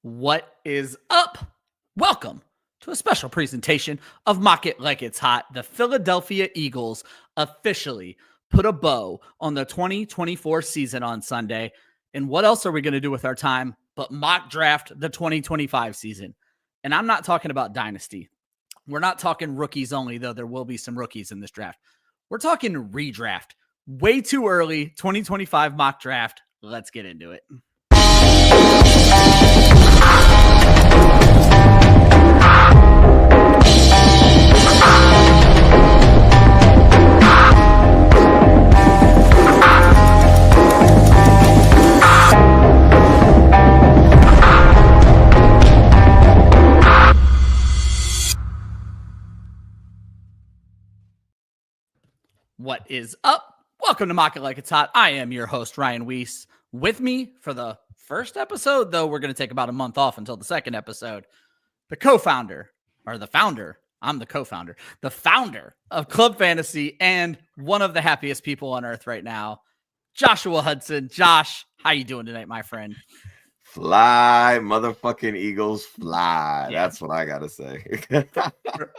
What is up? Welcome to a special presentation of Mock It Like It's Hot. The Philadelphia Eagles officially put a bow on the 2024 season on Sunday. And what else are we going to do with our time but mock draft the 2025 season? And I'm not talking about dynasty. We're not talking rookies only, though there will be some rookies in this draft. We're talking redraft. Way too early, 2025 mock draft. Let's get into it. What is up? Welcome to Mock It Like It's Hot. I am your host, Ryan Weisse. With me for the first episode, though we're going to take about a month off until the second episode, the co-founder, or the founder, I'm the co-founder, the founder of Club Fantasy and one of the happiest people on earth right now, Joshua Hudson. Josh, how you doing tonight, my friend? Fly, motherfucking Eagles, fly. Yeah. That's what I got to say.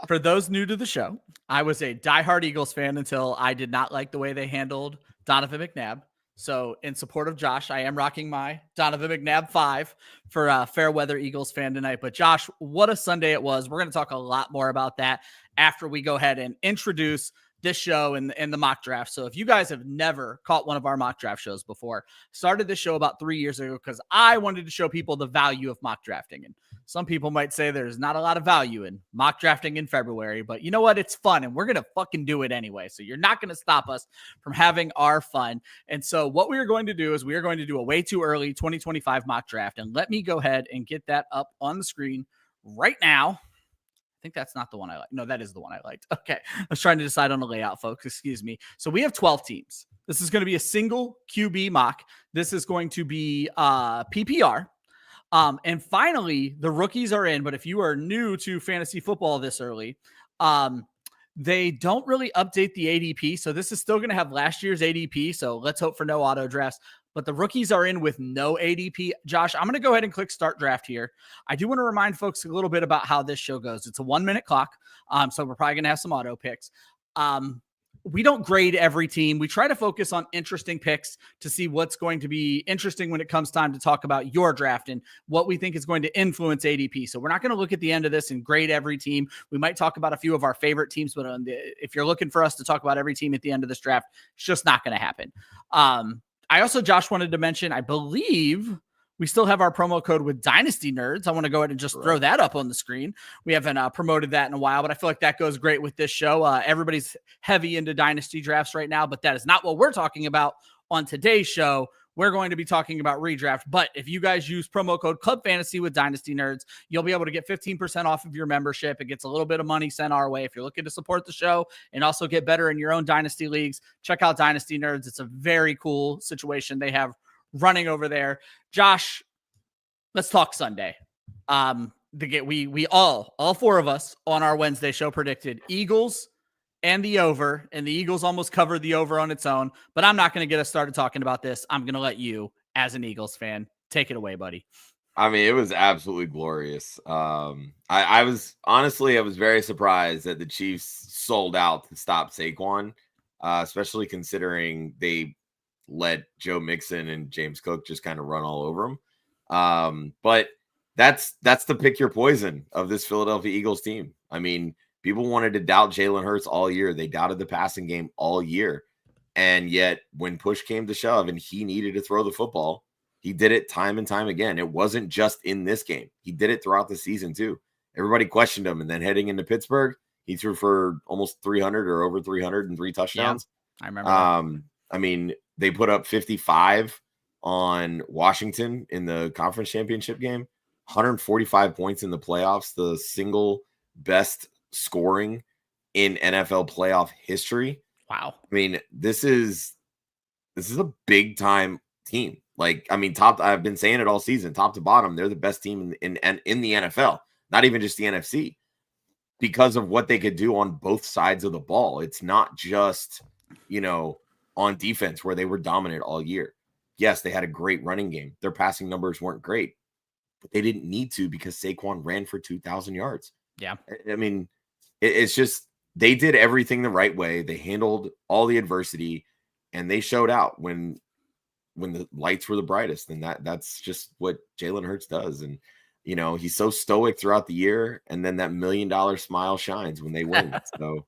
For those new to the show, I was a diehard Eagles fan until I did not like the way they handled Donovan McNabb. So in support of Josh, I am rocking my Donovan McNabb 5 for fair weather Eagles fan tonight. But Josh, what a Sunday it was. We're going to talk a lot more about that after we go ahead and introduce this show and the mock draft. So if you guys have never caught one of our mock draft shows before, started this show about 3 years ago because I wanted to show people the value of mock drafting. And some people might say there's not a lot of value in mock drafting in February, but you know what? It's fun and we're going to fucking do it anyway. So you're not going to stop us from having our fun. And so what we are going to do is we are going to do a way too early 2025 mock draft. And let me go ahead and get that up on the screen right now. I think that's not the one I like. No, that is the one I liked. Okay. I was trying to decide on the layout, folks. Excuse me. So we have 12 teams. This is going to be a single QB mock. This is going to be PPR. And finally, the rookies are in. But if you are new to fantasy football this early, they don't really update the ADP. So this is still going to have last year's ADP. So let's hope for no auto drafts. But the rookies are in with no ADP. Josh, I'm going to go ahead and click start draft here. I do want to remind folks a little bit about how this show goes. It's a 1-minute clock. So we're probably going to have some auto picks. We don't grade every team. We try to focus on interesting picks to see what's going to be interesting when it comes time to talk about your draft and what we think is going to influence ADP. So we're not going to look at the end of this and grade every team. We might talk about a few of our favorite teams, but if you're looking for us to talk about every team at the end of this draft, it's just not going to happen. I also, Josh, wanted to mention, I believe we still have our promo code with Dynasty Nerds. I want to go ahead and just throw that up on the screen. We haven't promoted that in a while, but I feel like that goes great with this show. Everybody's heavy into Dynasty drafts right now, but that is not what we're talking about on today's show. We're going to be talking about redraft, but if you guys use promo code Club Fantasy with Dynasty Nerds, you'll be able to get 15% off of your membership. It gets a little bit of money sent our way. If you're looking to support the show and also get better in your own Dynasty leagues, check out Dynasty Nerds. It's a very cool situation they have running over there. Josh, let's talk Sunday. We all four of us on our Wednesday show predicted Eagles and the over, and the Eagles almost covered the over on its own, but I'm not going to get us started talking about this. I'm going to let you, as an Eagles fan, take it away, buddy. I mean, it was absolutely glorious. I was very surprised that the Chiefs sold out to stop Saquon, especially considering they let Joe Mixon and James Cook just kind of run all over him. But that's the pick your poison of this Philadelphia Eagles team. I mean, people wanted to doubt Jalen Hurts all year. They doubted the passing game all year. And yet when push came to shove and he needed to throw the football, he did it time and time again. It wasn't just in this game. He did it throughout the season too. Everybody questioned him. And then heading into Pittsburgh, he threw for almost 300 or over 300 and 3 touchdowns. Yeah, I remember. I mean, they put up 55 on Washington in the conference championship game, 145 points in the playoffs, the single best scoring in NFL playoff history. Wow. I mean, this is a big time team. Like, I mean, I've been saying it all season, top to bottom, they're the best team in the NFL, not even just the NFC, because of what they could do on both sides of the ball. It's not just, on defense where they were dominant all year. Yes, they had a great running game. Their passing numbers weren't great, but they didn't need to because Saquon ran for 2,000 yards. Yeah. I mean, it's just they did everything the right way. They handled all the adversity, and they showed out when the lights were the brightest. And that's just what Jalen Hurts does. And he's so stoic throughout the year, and then that $1 million smile shines when they win. So,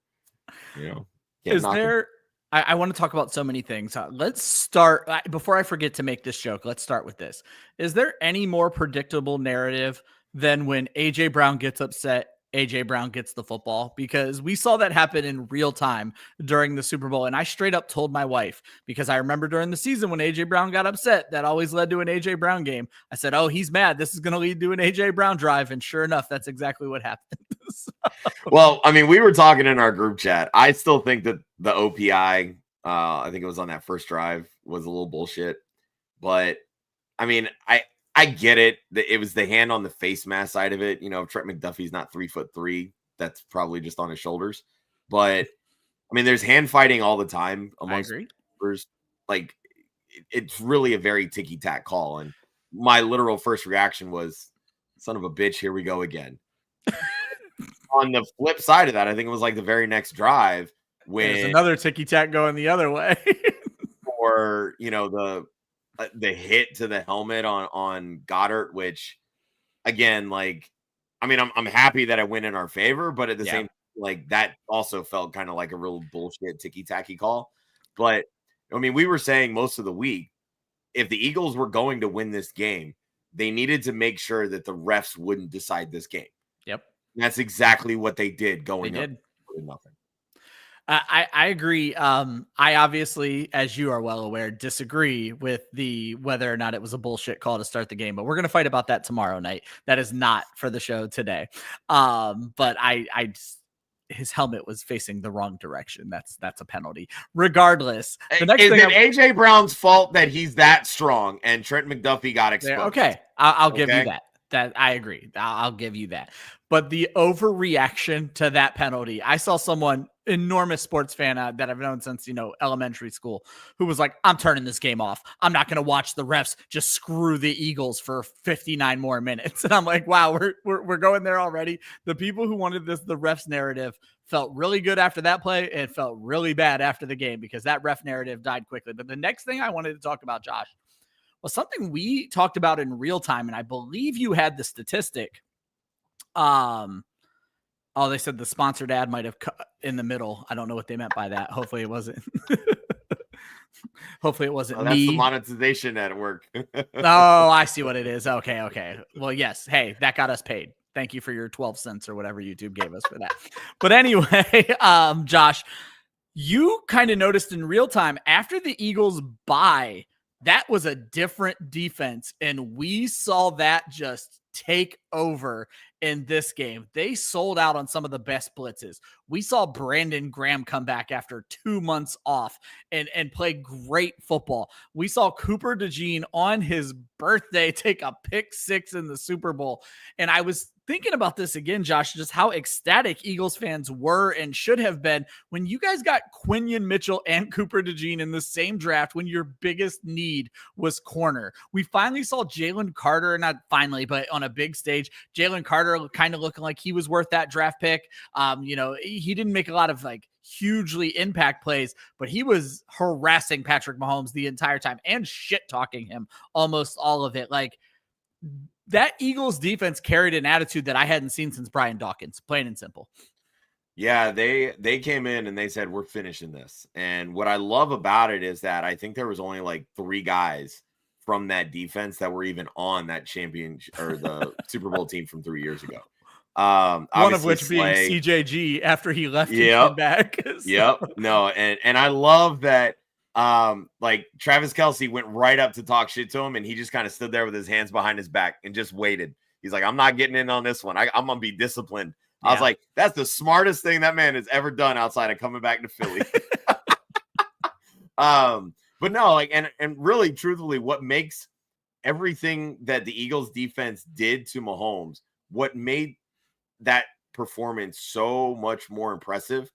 is there? I want to talk about so many things. Let's start before I forget to make this joke. Let's start with this. Is there any more predictable narrative than when AJ Brown gets upset? AJ Brown gets the football, because we saw that happen in real time during the Super Bowl. And I straight up told my wife, because I remember during the season when AJ Brown got upset, that always led to an AJ Brown game. I said, oh, he's mad. This is going to lead to an AJ Brown drive. And sure enough, that's exactly what happened. Well, I mean, we were talking in our group chat. I still think that the OPI, I think it was on that first drive, was a little bullshit. But I mean, I get it. It was the hand on the face mask side of it. If Trent McDuffie's not 3'3", that's probably just on his shoulders. But I mean, there's hand fighting all the time amongst keepers. Like, it's really a very ticky-tack call. And my literal first reaction was, son of a bitch, here we go again. On the flip side of that, I think it was like the very next drive when there's another ticky-tack going the other way. Or, the hit to the helmet on Goddard, which again, like, I mean, I'm happy that it went in our favor, but at the same, like, that also felt kind of like a real bullshit ticky-tacky call. But I mean, we were saying most of the week, if the Eagles were going to win this game, they needed to make sure that the refs wouldn't decide this game. Yep. And that's exactly what they did going up with nothing. I agree. I obviously, as you are well aware, disagree with whether or not it was a bullshit call to start the game, but we're going to fight about that tomorrow night. That is not for the show today. But his helmet was facing the wrong direction. That's a penalty. Regardless, the next is thing it AJ Brown's fault that he's that strong and Trent McDuffie got exposed? Okay, I'll give you that. That I agree. I'll give you that. But the overreaction to that penalty, I saw someone, enormous sports fan that I've known since, elementary school, who was like, I'm turning this game off. I'm not going to watch the refs just screw the Eagles for 59 more minutes. And I'm like, wow, we're going there already. The people who wanted the refs narrative felt really good after that play and felt really bad after the game, because that ref narrative died quickly. But the next thing I wanted to talk about, Josh, was something we talked about in real time. And I believe you had the statistic. They said the sponsored ad might have cut in the middle. I don't know what they meant by that. Hopefully it wasn't. Hopefully it wasn't me. That's the monetization at work. Oh, I see what it is. Okay. Well, yes. Hey, that got us paid. Thank you for your 12 cents or whatever YouTube gave us for that. But anyway, Josh, you kind of noticed in real time after the Eagles bye, that was a different defense. And we saw that just take over in this game. They sold out on some of the best blitzes. We saw Brandon Graham come back after 2 months off and play great football. We saw Cooper DeJean on his birthday take a pick 6 in the Super Bowl. And I was thinking about this again, Josh, just how ecstatic Eagles fans were and should have been when you guys got Quinion Mitchell and Cooper DeJean in the same draft when your biggest need was corner. We finally saw Jalen Carter, not finally, but on a big stage, Jalen Carter kind of looking like he was worth that draft pick. He didn't make a lot of hugely impact plays, but he was harassing Patrick Mahomes the entire time and shit talking him almost all of it. That Eagles defense carried an attitude that I hadn't seen since Brian Dawkins, plain and simple. Yeah, they came in and they said, we're finishing this. And what I love about it is that I think there was only 3 guys from that defense that were even on that championship or the Super Bowl team from 3 years ago. One of which being CJG after he left and came back. So. Yep. No, and I love that. Travis Kelce went right up to talk shit to him, and he just kind of stood there with his hands behind his back and just waited. He's like, I'm not getting in on this one. I'm gonna be disciplined. Yeah. I was like, that's the smartest thing that man has ever done outside of coming back to Philly. But no, and really truthfully, what makes everything that the Eagles defense did to Mahomes, what made that performance so much more impressive,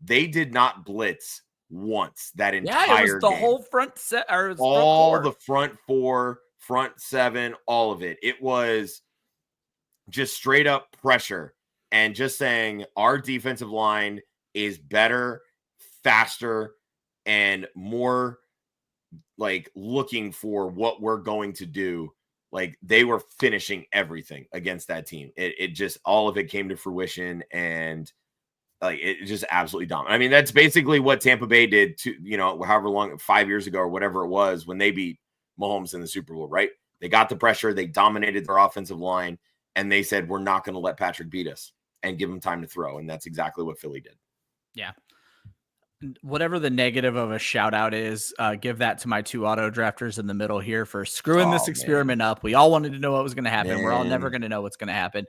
they did not blitz once that entire it was the game. Whole front set, or all the front 4 front seven, all of it. It was just straight up pressure and just saying our defensive line is better, faster, and more like looking for what we're going to do. Like they were finishing everything against that team. It just, all of it came to fruition, and like it just absolutely dominated. I mean, that's basically what Tampa Bay did to, you know, however long, 5 years ago or whatever it was, when they beat Mahomes in the Super Bowl, right? They got the pressure, they dominated their offensive line, and they said, we're not going to let Patrick beat us and give him time to throw. And that's exactly what Philly did. Yeah. Whatever the negative of a shout out is, give that to my 2 auto drafters in the middle here for screwing this experiment up. We all wanted to know what was going to happen. We're all never going to know what's going to happen.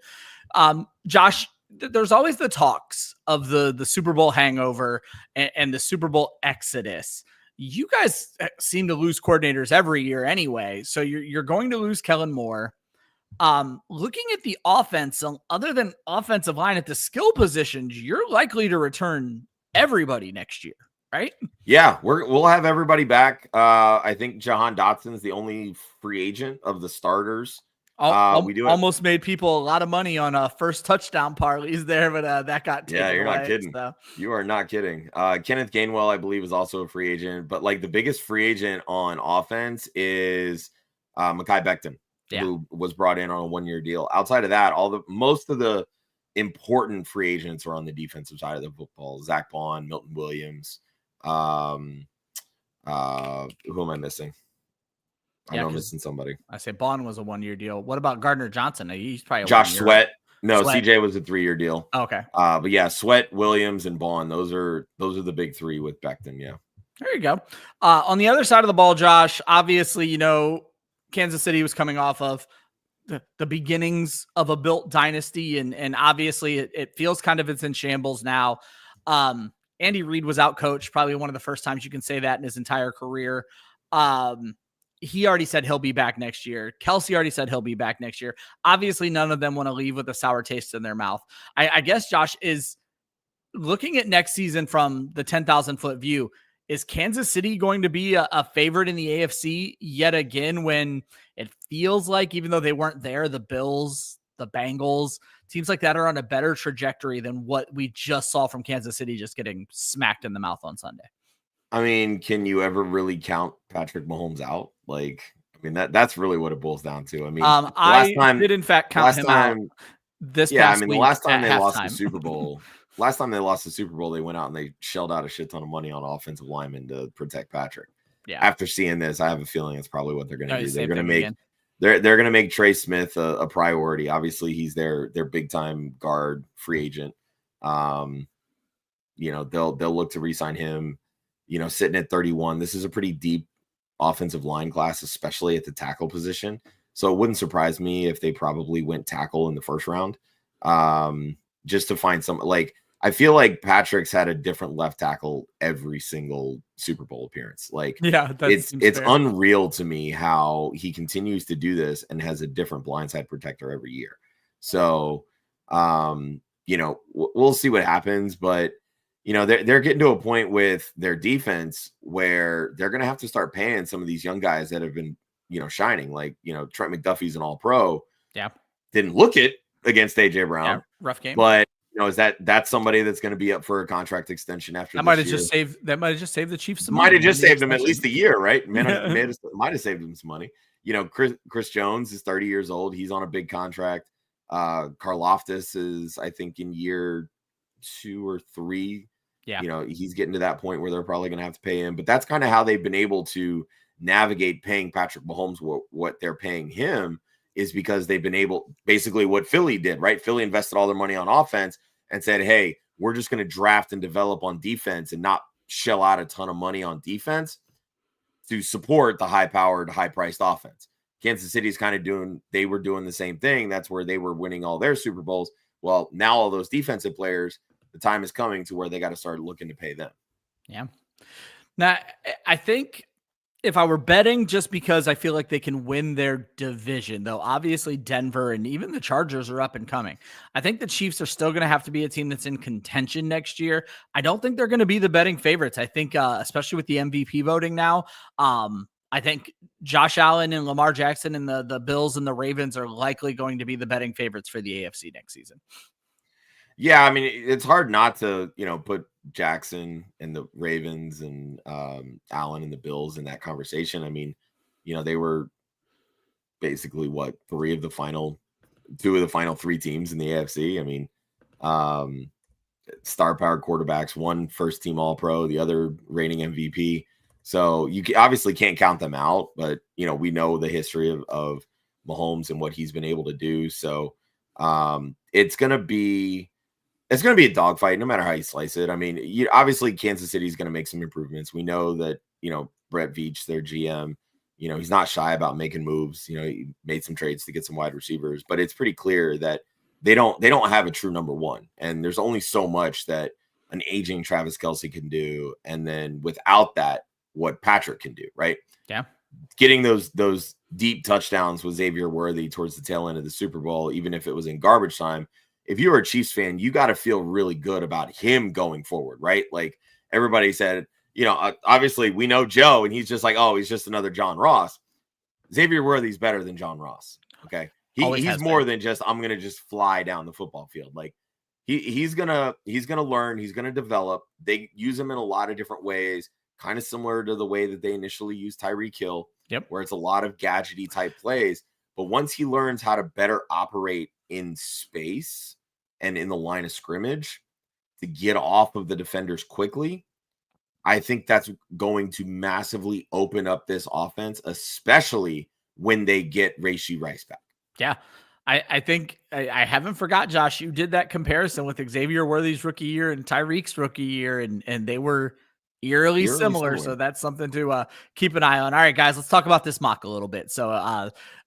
Josh, there's always the talks of the Super Bowl hangover and the Super Bowl exodus. You guys seem to lose coordinators every year anyway. So you're going to lose Kellen Moore. Looking at the offense, other than offensive line, at the skill positions, you're likely to return everybody next year, right? Yeah, we'll have everybody back. I think Jahan Dotson's the only free agent of the starters. We almost made people a lot of money on first touchdown parlays there, but that got taken you're away, not kidding. So. You are not kidding. Kenneth Gainwell, I believe, is also a free agent, but like the biggest free agent on offense is Mekhi Becton, who was brought in on a 1-year deal. Outside of that, most of the important free agents are on the defensive side of the football. Zach Bond, Milton Williams. Who am I missing? I know I'm missing somebody. I say Bond was a 1-year deal. What about Gardner Johnson? He's probably Josh Sweat. No, CJ was a 3-year deal. Okay. But yeah, Sweat, Williams, and Bond. Those are the big three with Becton. Yeah. There you go. On the other side of the ball, Josh, obviously, you know, Kansas City was coming off of the beginnings of a built dynasty, and obviously it feels kind of it's in shambles now. Andy Reid was out coached, probably one of the first times you can say that in his entire career. He already said he'll be back next year. Kelsey already said he'll be back next year. Obviously, none of them want to leave with a sour taste in their mouth. I guess, Josh, is looking at next season from the 10,000-foot view, is Kansas City going to be a favorite in the AFC yet again, when it feels like, even though they weren't there, the Bills, the Bengals, teams like that are on a better trajectory than what we just saw from Kansas City just getting smacked in the mouth on Sunday? I mean, can you ever really count Patrick Mahomes out? Like, I mean, that's really what it boils down to. I mean, I did in fact count him out this past week. The last time they lost the Super Bowl, they went out and they shelled out a shit ton of money on offensive linemen to protect Patrick. Yeah. After seeing this, I have a feeling it's probably what they're going to do. They're going to make they're going to make Trey Smith a priority. Obviously, he's their big time guard free agent. You know, they'll look to re-sign him. You know, sitting at 31, this is a pretty deep offensive line class, especially at the tackle position. So it wouldn't surprise me if they probably went tackle in the first round, just to find some. Like, I feel like Patrick's had a different left tackle every single Super Bowl appearance. Like, yeah, it's unreal to me how he continues to do this and has a different blindside protector every year. So, you know, we'll see what happens, but you know, they're getting to a point with their defense where they're going to have to start paying some of these young guys that have been, you know, shining. Like, you know, Trent McDuffie's an all-pro. Yeah. Didn't look it against AJ Brown. Yeah, rough game. But, you know, that's somebody that's going to be up for a contract extension after that might have just saved the Chiefs some money. Might have just saved them at least a year, right? Might have saved them some money. You know, Chris Jones is 30 years old. He's on a big contract. Karlaftis is, I think, in year 2 or 3. Yeah. You know, he's getting to that point where they're probably going to have to pay him. But that's kind of how they've been able to navigate paying Patrick Mahomes what they're paying him, is because they've been able, basically what Philly did, right? Philly invested all their money on offense and said, hey, we're just going to draft and develop on defense and not shell out a ton of money on defense to support the high-powered, high-priced offense. Kansas City's kind of they were doing the same thing. That's where they were winning all their Super Bowls. Well, now all those defensive players, the time is coming to where they got to start looking to pay them. Yeah. Now, I think if I were betting, just because I feel like they can win their division, though obviously Denver and even the Chargers are up and coming, I think the Chiefs are still going to have to be a team that's in contention next year. I don't think they're going to be the betting favorites. I think, especially with the MVP voting now, I think Josh Allen and Lamar Jackson and the Bills and the Ravens are likely going to be the betting favorites for the AFC next season. Yeah, I mean, it's hard not to, put Jackson and the Ravens and Allen and the Bills in that conversation. I mean, they were basically two of the final three teams in the AFC. I mean, star powered quarterbacks, one first team All Pro, the other reigning MVP. So you obviously can't count them out, but we know the history of Mahomes and what he's been able to do. So it's gonna be a dogfight, no matter how you slice it. I mean, obviously Kansas City is going to make some improvements. We know that Brett Veach, their GM, he's not shy about making moves. He made some trades to get some wide receivers, but it's pretty clear that they don't have a true number one, and there's only so much that an aging Travis Kelce can do, and then without that, what Patrick can do, right? Yeah, getting those deep touchdowns with Xavier Worthy towards the tail end of the Super Bowl, even if it was in garbage time. If you were a Chiefs fan, you got to feel really good about him going forward, right? Like everybody said, obviously we know Joe, and he's just like, oh, he's just another John Ross. Xavier Worthy's better than John Ross. Okay. He's more than just, I'm going to just fly down the football field. Like he's going to learn, he's going to develop. They use him in a lot of different ways, kind of similar to the way that they initially used Tyreek Hill, where it's a lot of gadgety type plays. But once he learns how to better operate in space and in the line of scrimmage to get off of the defenders quickly, I think that's going to massively open up this offense, especially when they get Rashee Rice back. Yeah. I think I haven't forgot, Josh, you did that comparison with Xavier Worthy's rookie year and Tyreek's rookie year, and they were eerily similar. So that's something to keep an eye on. All right, guys, let's talk about this mock a little bit. So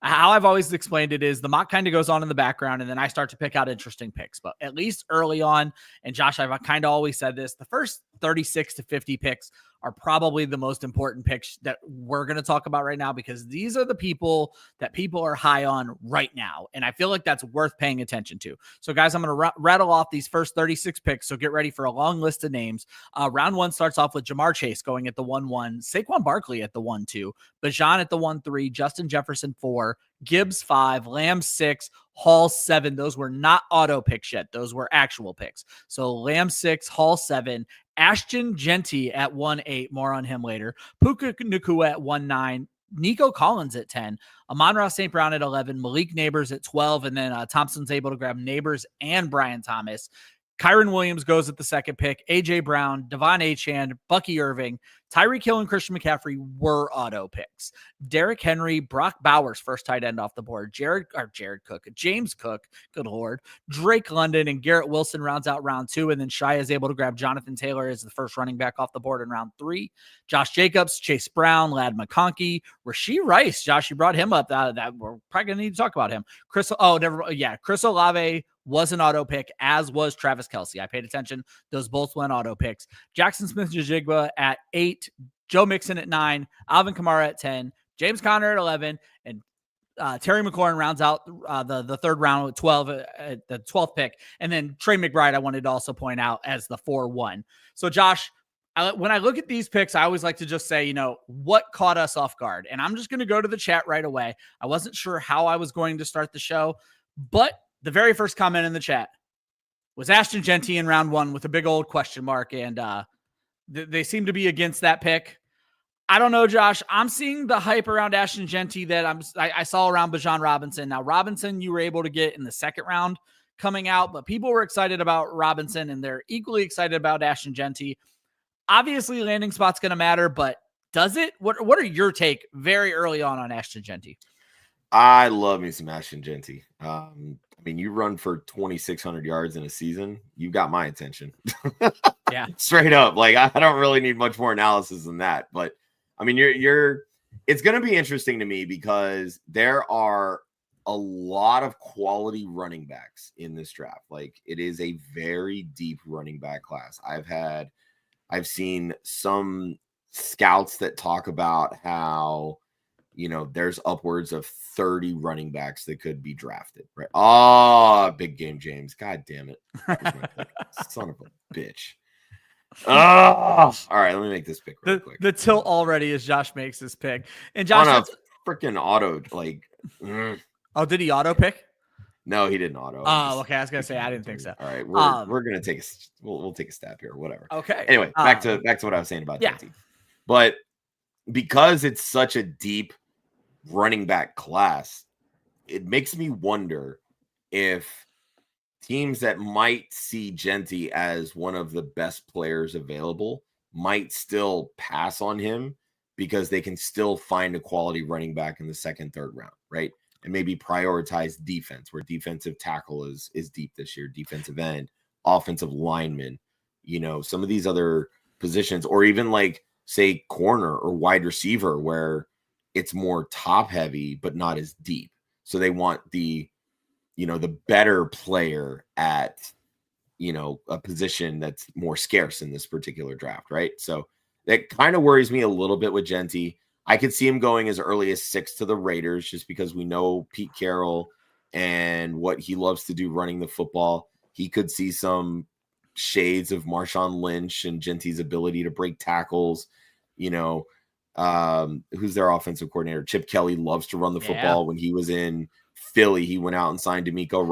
how I've always explained it is the mock kind of goes on in the background, and then I start to pick out interesting picks. But at least early on, and Josh, I've kind of always said this, the first 36 to 50 picks are probably the most important picks that we're going to talk about right now, because these are the people that people are high on right now. And I feel like that's worth paying attention to. So guys, I'm going to rattle off these first 36 picks. So get ready for a long list of names. Round one starts off with Jamar Chase going at the 1-1, Saquon Barkley at the 1-2, Bijan at the 1-3, Justin Jefferson 4, Gibbs 5, Lamb 6, Hall 7. Those were not auto picks yet. Those were actual picks. So Lamb 6, Hall 7, Ashton Jeanty at 1-8. More on him later. Puka Nacua at 1-9. Nico Collins at 10. Amon-Ra St. Brown at 11. Malik Neighbors at 12. And then Thompson's able to grab Neighbors and Brian Thomas. Kyron Williams goes at the second pick. A.J. Brown, Devon Achane, Bucky Irving, Tyreek Hill, and Christian McCaffrey were auto picks. Derrick Henry, Brock Bowers, first tight end off the board. James Cook, good Lord. Drake London and Garrett Wilson rounds out round 2. And then Shia is able to grab Jonathan Taylor as the first running back off the board in round 3. Josh Jacobs, Chase Brown, Ladd McConkey, Rashee Rice. Josh, you brought him up. That we're probably going to need to talk about him. Chris Olave was an auto pick, as was Travis Kelce. I paid attention. Those both went auto picks. Jackson Smith-Njigba at 8, Joe Mixon at 9, Alvin Kamara at 10, James Conner at 11, and Terry McLaurin rounds out the third round with 12, the 12th pick. And then Trey McBride, I wanted to also point out as the 4-1. So Josh, when I look at these picks, I always like to just say, what caught us off guard? And I'm just going to go to the chat right away. I wasn't sure how I was going to start the show, but the very first comment in the chat was Ashton Jeanty in round 1 with a big old question mark. And they seem to be against that pick. I don't know, Josh. I'm seeing the hype around Ashton Jeanty that I saw around Bijan Robinson. Now, Robinson, you were able to get in the second round coming out, but people were excited about Robinson, and they're equally excited about Ashton Jeanty. Obviously, landing spot's going to matter, but does it? What are your take very early on Ashton Jeanty? I love me some Ashton Jeanty. You run for 2,600 yards in a season. You got my attention. Yeah, straight up. Like, I don't really need much more analysis than that. But it's going to be interesting to me because there are a lot of quality running backs in this draft. Like, it is a very deep running back class. I've seen some scouts that talk about how, there's upwards of 30 running backs that could be drafted, right? Oh, big game, James. God damn it. Son of a bitch. All right, let me make this pick real quick. The tilt already as Josh makes his pick. And Josh, on a freaking auto, like. Oh, did he auto pick? No, he didn't auto. Oh, okay. I was gonna say I didn't think so. All right, we're gonna take we'll take a stab here, whatever. Okay. Anyway, back to what I was saying about Jeanty. But because it's such a deep running back class, it makes me wonder if teams that might see Jeanty as one of the best players available might still pass on him because they can still find a quality running back in the second, third round, right? And maybe prioritize defense, where defensive tackle is deep this year, defensive end, offensive lineman, some of these other positions, or even like say corner or wide receiver, where it's more top heavy, but not as deep. So they want the better player at, a position that's more scarce in this particular draft. Right. So that kind of worries me a little bit with Jeanty. I could see him going as early as 6 to the Raiders, just because we know Pete Carroll and what he loves to do running the football. He could see some shades of Marshawn Lynch and Jeanty's ability to break tackles. Who's their offensive coordinator? Chip Kelly loves to run the football. When he was in Philly, he went out and signed DeMarco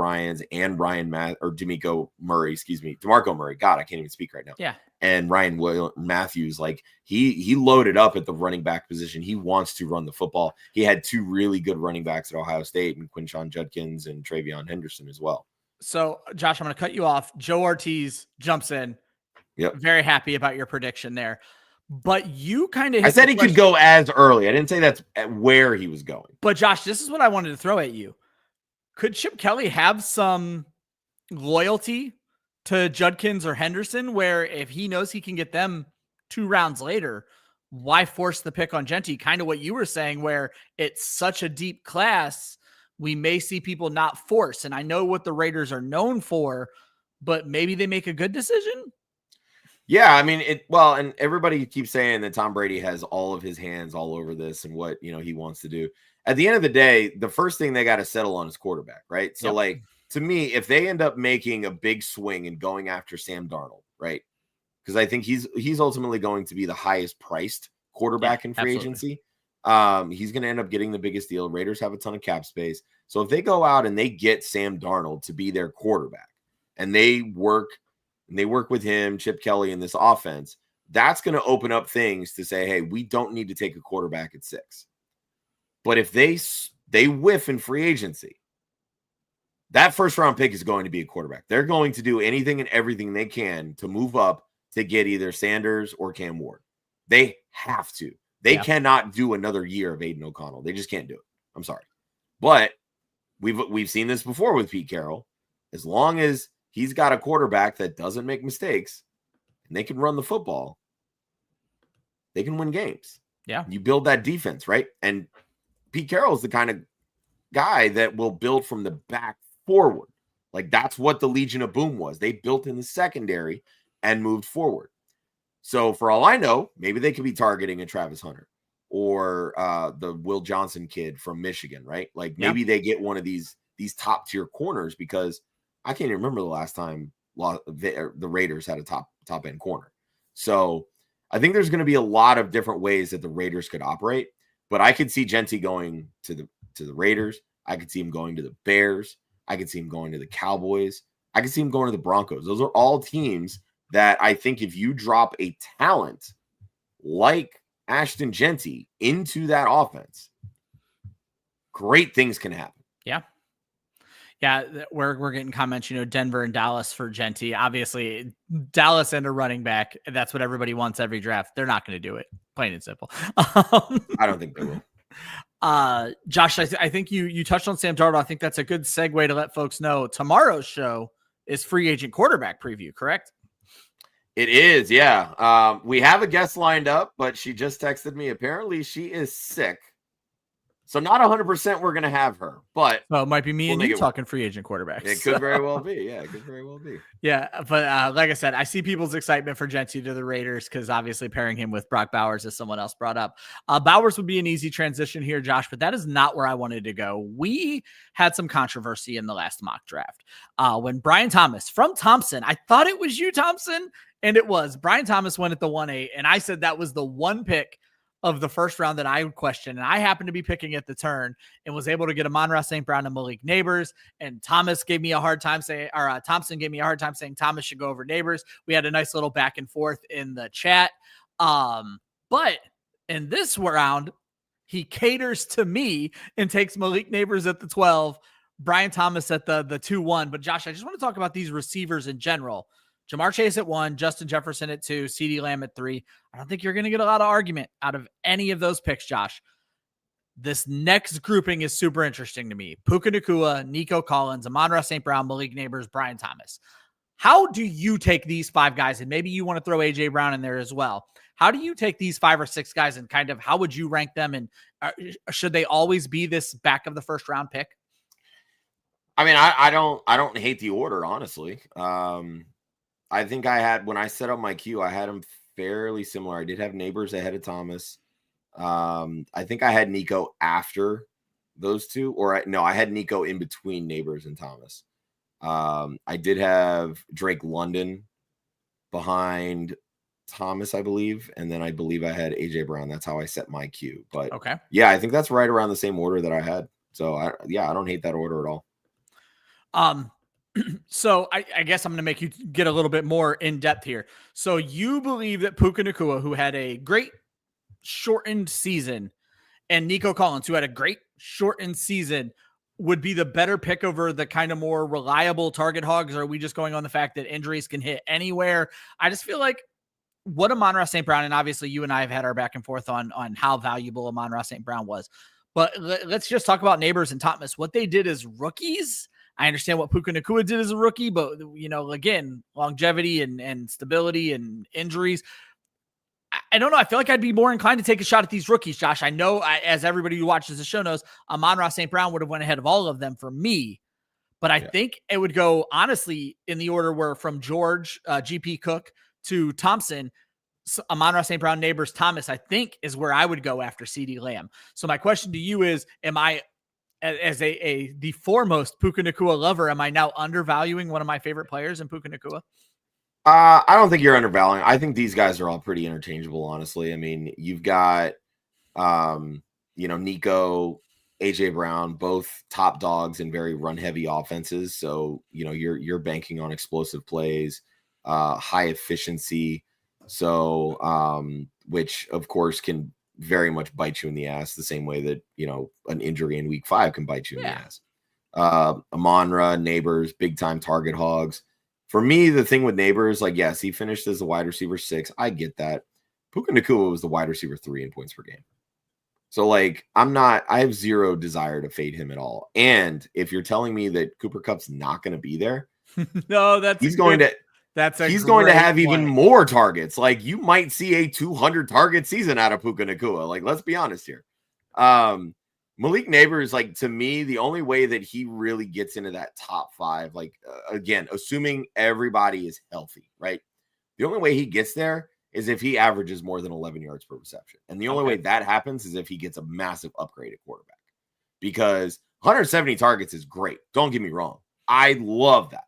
Murray. God, I can't even speak right now. Yeah. And Ryan Matthews, like he loaded up at the running back position. He wants to run the football. He had 2 really good running backs at Ohio State, and Quinshon Judkins and Travion Henderson as well. So, Josh, I'm going to cut you off. Joe Ortiz jumps in. Yep. Very happy about your prediction there. But you kind of... I said he could go as early. I didn't say that's where he was going. But, Josh, this is what I wanted to throw at you. Could Chip Kelly have some loyalty to Judkins or Henderson, where if he knows he can get them 2 rounds later, why force the pick on Jeanty? Kind of what you were saying, where it's such a deep class, we may see people not force. And I know what the Raiders are known for, but maybe they make a good decision. Yeah, I mean, and everybody keeps saying that Tom Brady has all of his hands all over this and what, he wants to do. At the end of the day, the first thing they got to settle on is quarterback, right? So, to me, if they end up making a big swing and going after Sam Darnold, right? Because I think he's ultimately going to be the highest priced quarterback in free agency. He's going to end up getting the biggest deal. Raiders have a ton of cap space. So if they go out and they get Sam Darnold to be their quarterback, and they work with him, Chip Kelly, in this offense, that's going to open up things to say, hey, we don't need to take a quarterback at 6. But if they whiff in free agency, that first round pick is going to be a quarterback. They're going to do anything and everything they can to move up to get either Sanders or Cam Ward. They have to. They cannot do another year of Aiden O'Connell. They just can't do it. I'm sorry. But we've seen this before with Pete Carroll. As long as he's got a quarterback that doesn't make mistakes and they can run the football, they can win games. Yeah. You build that defense, right? And Pete Carroll is the kind of guy that will build from the back forward. Like that's what the Legion of Boom was. They built in the secondary and moved forward. So for all I know, maybe they could be targeting a Travis Hunter or the Will Johnson kid from Michigan, right? Like maybe they get one of these top tier corners, because I can't even remember the last time the Raiders had a top end corner. So I think there's going to be a lot of different ways that the Raiders could operate, but I could see Jeanty going to the Raiders. I could see him going to the Bears. I could see him going to the Cowboys. I could see him going to the Broncos. Those are all teams that I think if you drop a talent like Ashton Jeanty into that offense, great things can happen. Yeah. Yeah, we're getting comments, Denver and Dallas for Jeanty. Obviously, Dallas and a running back, that's what everybody wants every draft. They're not going to do it, plain and simple. I don't think they will. Josh, I think you touched on Sam Darnold. I think that's a good segue to let folks know tomorrow's show is free agent quarterback preview, correct? It is, yeah. We have a guest lined up, but she just texted me. Apparently, she is sick. So not 100% we're going to have her, but... Well, it might be me and you talking free agent quarterbacks. It could very well be. Yeah, it could very well be. Yeah, but like I said, I see people's excitement for Jeanty to the Raiders because obviously pairing him with Brock Bowers, as someone else brought up. Bowers would be an easy transition here, Josh, but that is not where I wanted to go. We had some controversy in the last mock draft when Brian Thomas from Thompson, I thought it was you, Thompson, And it was. Brian Thomas went at the 1-8, and I said that was the one pick of the first round that I would question. And I happened to be picking at the turn and was able to get Amon-Ra St. Brown and Malik Neighbors. And Thompson gave me a hard time saying Thomas should go over Neighbors. We had a nice little back and forth in the chat. But in this round, he caters to me and takes Malik Neighbors at the 12, Brian Thomas at the 2-1. But Josh, I just want to talk about these receivers in general. Jamar Chase at 1, Justin Jefferson at 2, CeeDee Lamb at 3. I don't think you're going to get a lot of argument out of any of those picks, Josh. This next grouping is super interesting to me. Puka Nacua, Nico Collins, Amon-Ra St. Brown, Malik Neighbors, Brian Thomas. How do you take these 5 guys? And maybe you want to throw A.J. Brown in there as well. How do you take these 5 or 6 guys and kind of how would you rank them? And should they always be this back of the first round pick? I mean, I don't hate the order, honestly. I think when I set up my queue, I had them fairly similar. I did have Neighbors ahead of Thomas. I think I had Nico after those two, I had Nico in between Neighbors and Thomas. I did have Drake London behind Thomas, I believe. And then I believe I had AJ Brown. That's how I set my queue. But okay. Yeah, I think that's right around the same order that I had. So I don't hate that order at all. So I guess I'm going to make you get a little bit more in depth here. So you believe that Puka Nacua, who had a great shortened season, and Nico Collins, who had a great shortened season, would be the better pick over the kind of more reliable target hogs? Or are we just going on the fact that injuries can hit anywhere? I just feel like what Amon-Ra St. Brown, and obviously you and I have had our back and forth on how valuable Amon-Ra St. Brown was. But let's just talk about Neighbors and Thomas. What they did as rookies, I understand what Puka Nacua did as a rookie, but, again, longevity and stability and injuries. I don't know. I feel like I'd be more inclined to take a shot at these rookies, Josh. I know, as everybody who watches the show knows, Amon-Ra St. Brown would have went ahead of all of them for me. But I think it would go, honestly, in the order where from George, GP Cook to Thompson, Amon-Ra St. Brown, Neighbors, Thomas, I think is where I would go after CeeDee Lamb. So my question to you is, am I, as the foremost Puka Nacua lover, am I now undervaluing one of my favorite players in Puka Nacua? I don't think you're undervaluing. I think these guys are all pretty interchangeable, honestly. I mean, you've got, Nico, AJ Brown, both top dogs in very run-heavy offenses. So, you're banking on explosive plays, high efficiency. So, which of course can very much bite you in the ass the same way that, an injury in week 5 can bite you in the ass. Amon-Ra, Neighbors, big time target hogs. For me, the thing with Neighbors, yes, he finished as a wide receiver 6. I get that. Puka Nacua was the wide receiver 3 in points per game. So I have zero desire to fade him at all. And if you're telling me that Cooper Kupp's not going to be there, no, he's going to have even more targets. You might see a 200 target season out of Puka Nacua. Let's be honest here. Malik Neighbors, to me, the only way that he really gets into that top 5, again, assuming everybody is healthy, right? The only way he gets there is if he averages more than 11 yards per reception. And the only way that happens is if he gets a massive upgrade at quarterback. Because 170 targets is great. Don't get me wrong. I love that.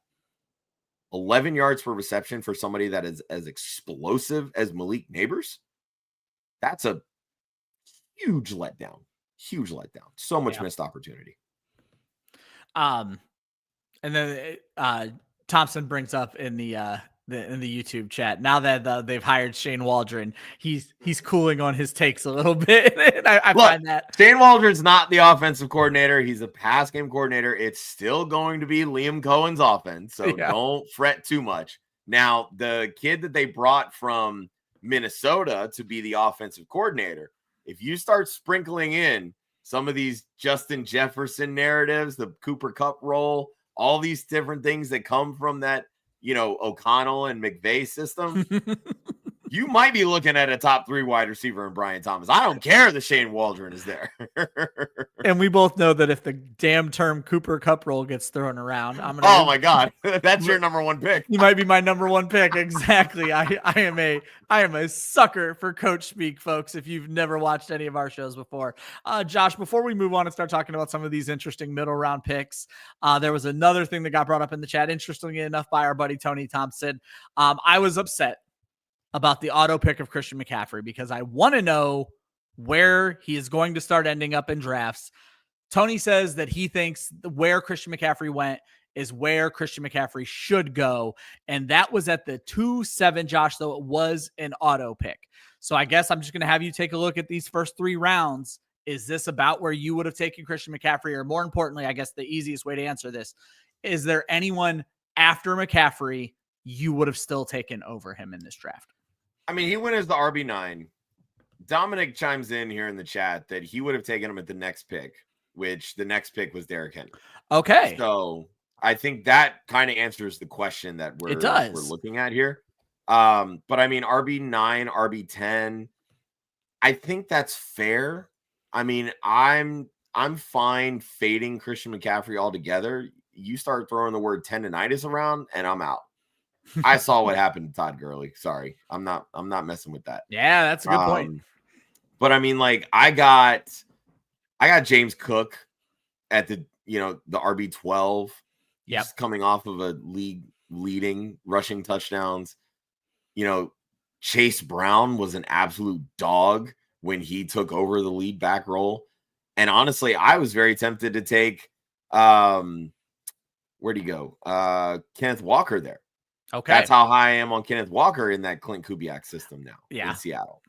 11 yards per reception for somebody that is as explosive as Malik Neighbors, that's a huge letdown. Huge letdown. So much missed opportunity. And then Thompson brings up in the YouTube chat, now that they've hired Shane Waldron, he's cooling on his takes a little bit. And I find that Shane Waldron's not the offensive coordinator. He's a pass game coordinator. It's still going to be Liam Cohen's offense. So don't fret too much. Now, the kid that they brought from Minnesota to be the offensive coordinator, if you start sprinkling in some of these Justin Jefferson narratives, the Cooper Kupp role, all these different things that come from that, O'Connell and McVay system, you might be looking at a top 3 wide receiver in Brian Thomas. I don't care that Shane Waldron is there. And we both know that if the damn term Cooper Cup roll gets thrown around, I'm gonna. Oh my God, that's your number 1 pick. He might be my number 1 pick. Exactly. I am a sucker for coach speak, folks. If you've never watched any of our shows before, Josh, before we move on and start talking about some of these interesting middle round picks, there was another thing that got brought up in the chat, interestingly enough, by our buddy Tony Thompson. I was upset about the auto pick of Christian McCaffrey because I want to know where he is going to start ending up in drafts. Tony says that he thinks where Christian McCaffrey went is where Christian McCaffrey should go. And that was at the 2-7, Josh, though it was an auto pick. So I guess I'm just going to have you take a look at these first 3 rounds. Is this about where you would have taken Christian McCaffrey? Or more importantly, I guess the easiest way to answer this, is there anyone after McCaffrey you would have still taken over him in this draft? I mean, he went as the RB9. Dominic chimes in here in the chat that he would have taken him at the next pick, which the next pick was Derrick Henry. Okay. So I think that kind of answers the question that we're looking at here. But I mean, RB9, RB10, I think that's fair. I mean, I'm fine fading Christian McCaffrey altogether. You start throwing the word tendonitis around and I'm out. I saw what happened to Todd Gurley. Sorry. I'm not messing with that. Yeah, that's a good point. But I mean, like I got James Cook at the RB12. Yep. Just coming off of a league leading rushing touchdowns. Chase Brown was an absolute dog when he took over the lead back role. And honestly, I was very tempted to take where'd he go? Kenneth Walker there. Okay. That's how high I am on Kenneth Walker in that Clint Kubiak system now in Seattle.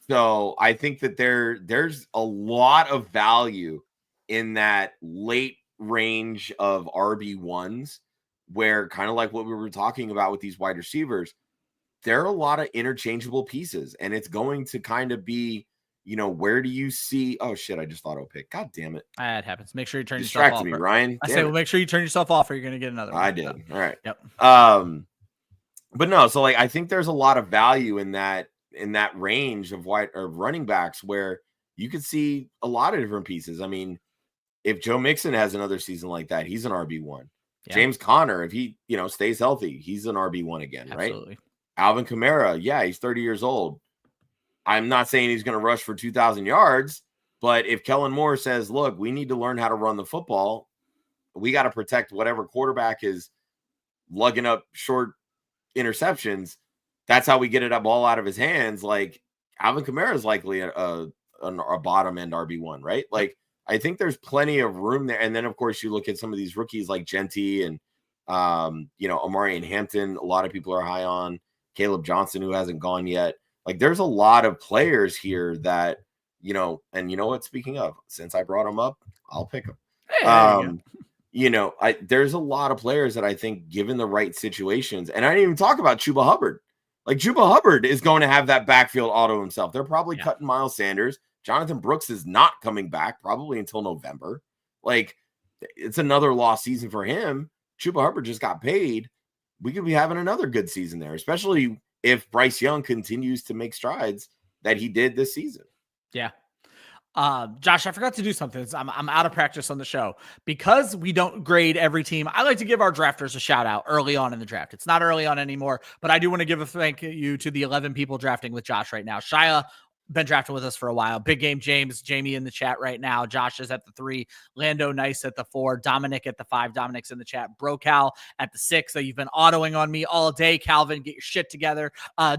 So I think that there's a lot of value in that late range of RB1s where kind of like what we were talking about with these wide receivers, there are a lot of interchangeable pieces and it's going to kind of be, where do you see? Oh shit. I just auto pick. God damn it. It happens. Make sure you turn yourself off. Distracted me, Ryan. I say, well, make sure you turn yourself off or you're going to get another one. I did. All right. Yep. But no, so like I think there's a lot of value in that range of running backs where you could see a lot of different pieces. I mean, if Joe Mixon has another season like that, he's an RB1. Yeah. James Conner, if he stays healthy, he's an RB1 again, Absolutely. Right? Alvin Kamara, yeah, he's 30 years old. I'm not saying he's going to rush for 2,000 yards, but if Kellen Moore says, look, we need to learn how to run the football, we got to protect whatever quarterback is lugging up short interceptions, that's how we get it up all out of his hands. Like Alvin Kamara is likely a bottom end RB1, right? Like I think there's plenty of room there. And then of course you look at some of these rookies like Jeanty and Amari and Hampton. A lot of people are high on Caleb Johnson, who hasn't gone yet. Like there's a lot of players here that, and you know what, speaking of, since I brought them up, I'll pick them. Hey, there's a lot of players that I think given the right situations, and I didn't even talk about Chuba Hubbard. Like Chuba Hubbard is going to have that backfield auto himself. They're probably cutting Miles Sanders. Jonathan Brooks is not coming back probably until November. Like it's another lost season for him. Chuba Hubbard just got paid. We could be having another good season there, especially if Bryce Young continues to make strides that he did this season. Yeah. Josh, I forgot to do something. I'm out of practice on the show because we don't grade every team. I like to give our drafters a shout out early on in the draft. It's not early on anymore, but I do want to give a thank you to the 11 people drafting with Josh right now. Shia been drafting with us for a while. Big Game James, Jamie in the chat right now. Josh is at the 3, Lando Nice at the 4, Dominic at the 5. Dominic's in the chat. Bro Cal at the 6. So you've been autoing on me all day. Calvin, get your shit together.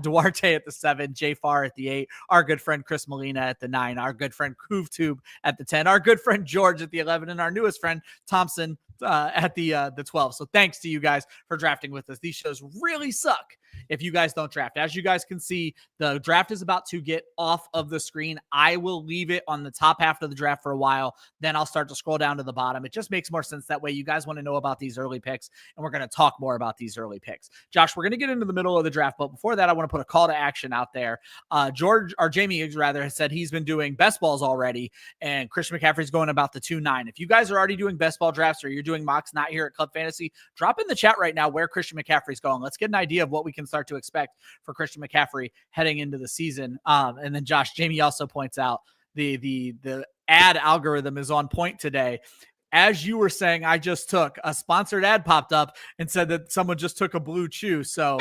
Duarte at the 7, Jay Farr at the 8, our good friend Chris Molina at the 9, our good friend CoovTube at the 10, our good friend George at the 11, and our newest friend Thompson at the 12. So thanks to you guys for drafting with us. These shows really suck if you guys don't draft. As you guys can see, the draft is about to get off of the screen. I will leave it on the top half of the draft for a while. Then I'll start to scroll down to the bottom. It just makes more sense that way. You guys want to know about these early picks, and we're going to talk more about these early picks. Josh, we're going to get into the middle of the draft, but before that, I want to put a call to action out there. Jamie has said he's been doing best balls already, and Christian McCaffrey's going about the 2-9. If you guys are already doing best ball drafts or you're doing mocks not here at Club Fantasy, drop in the chat right now where Christian McCaffrey's going. Let's get an idea of what we can start to expect for Christian McCaffrey heading into the season. And then Josh, Jamie also points out the ad algorithm is on point today. As you were saying, I just took a sponsored ad popped up and said that someone just took a Blue Chew. So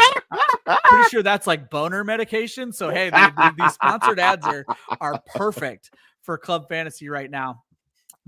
I'm pretty sure that's like boner medication. So, hey, these sponsored ads are perfect for Club Fantasy right now.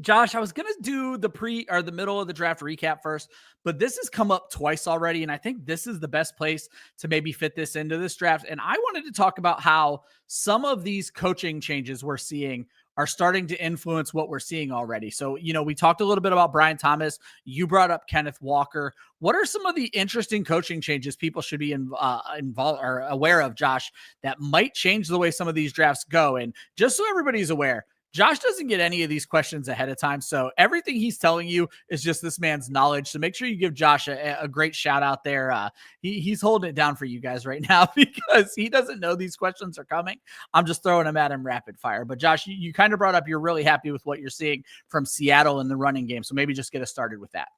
Josh, I was going to do the middle of the draft recap first, but this has come up twice already. And I think this is the best place to maybe fit this into this draft. And I wanted to talk about how some of these coaching changes we're seeing are starting to influence what we're seeing already. So, we talked a little bit about Brian Thomas. You brought up Kenneth Walker. What are some of the interesting coaching changes people should be involved or aware of, Josh, that might change the way some of these drafts go? And just so everybody's aware, Josh doesn't get any of these questions ahead of time. So everything he's telling you is just this man's knowledge. So make sure you give Josh a great shout out there. He's holding it down for you guys right now because he doesn't know these questions are coming. I'm just throwing them at him rapid fire. But Josh, you kind of brought up you're really happy with what you're seeing from Seattle in the running game. So maybe just get us started with that.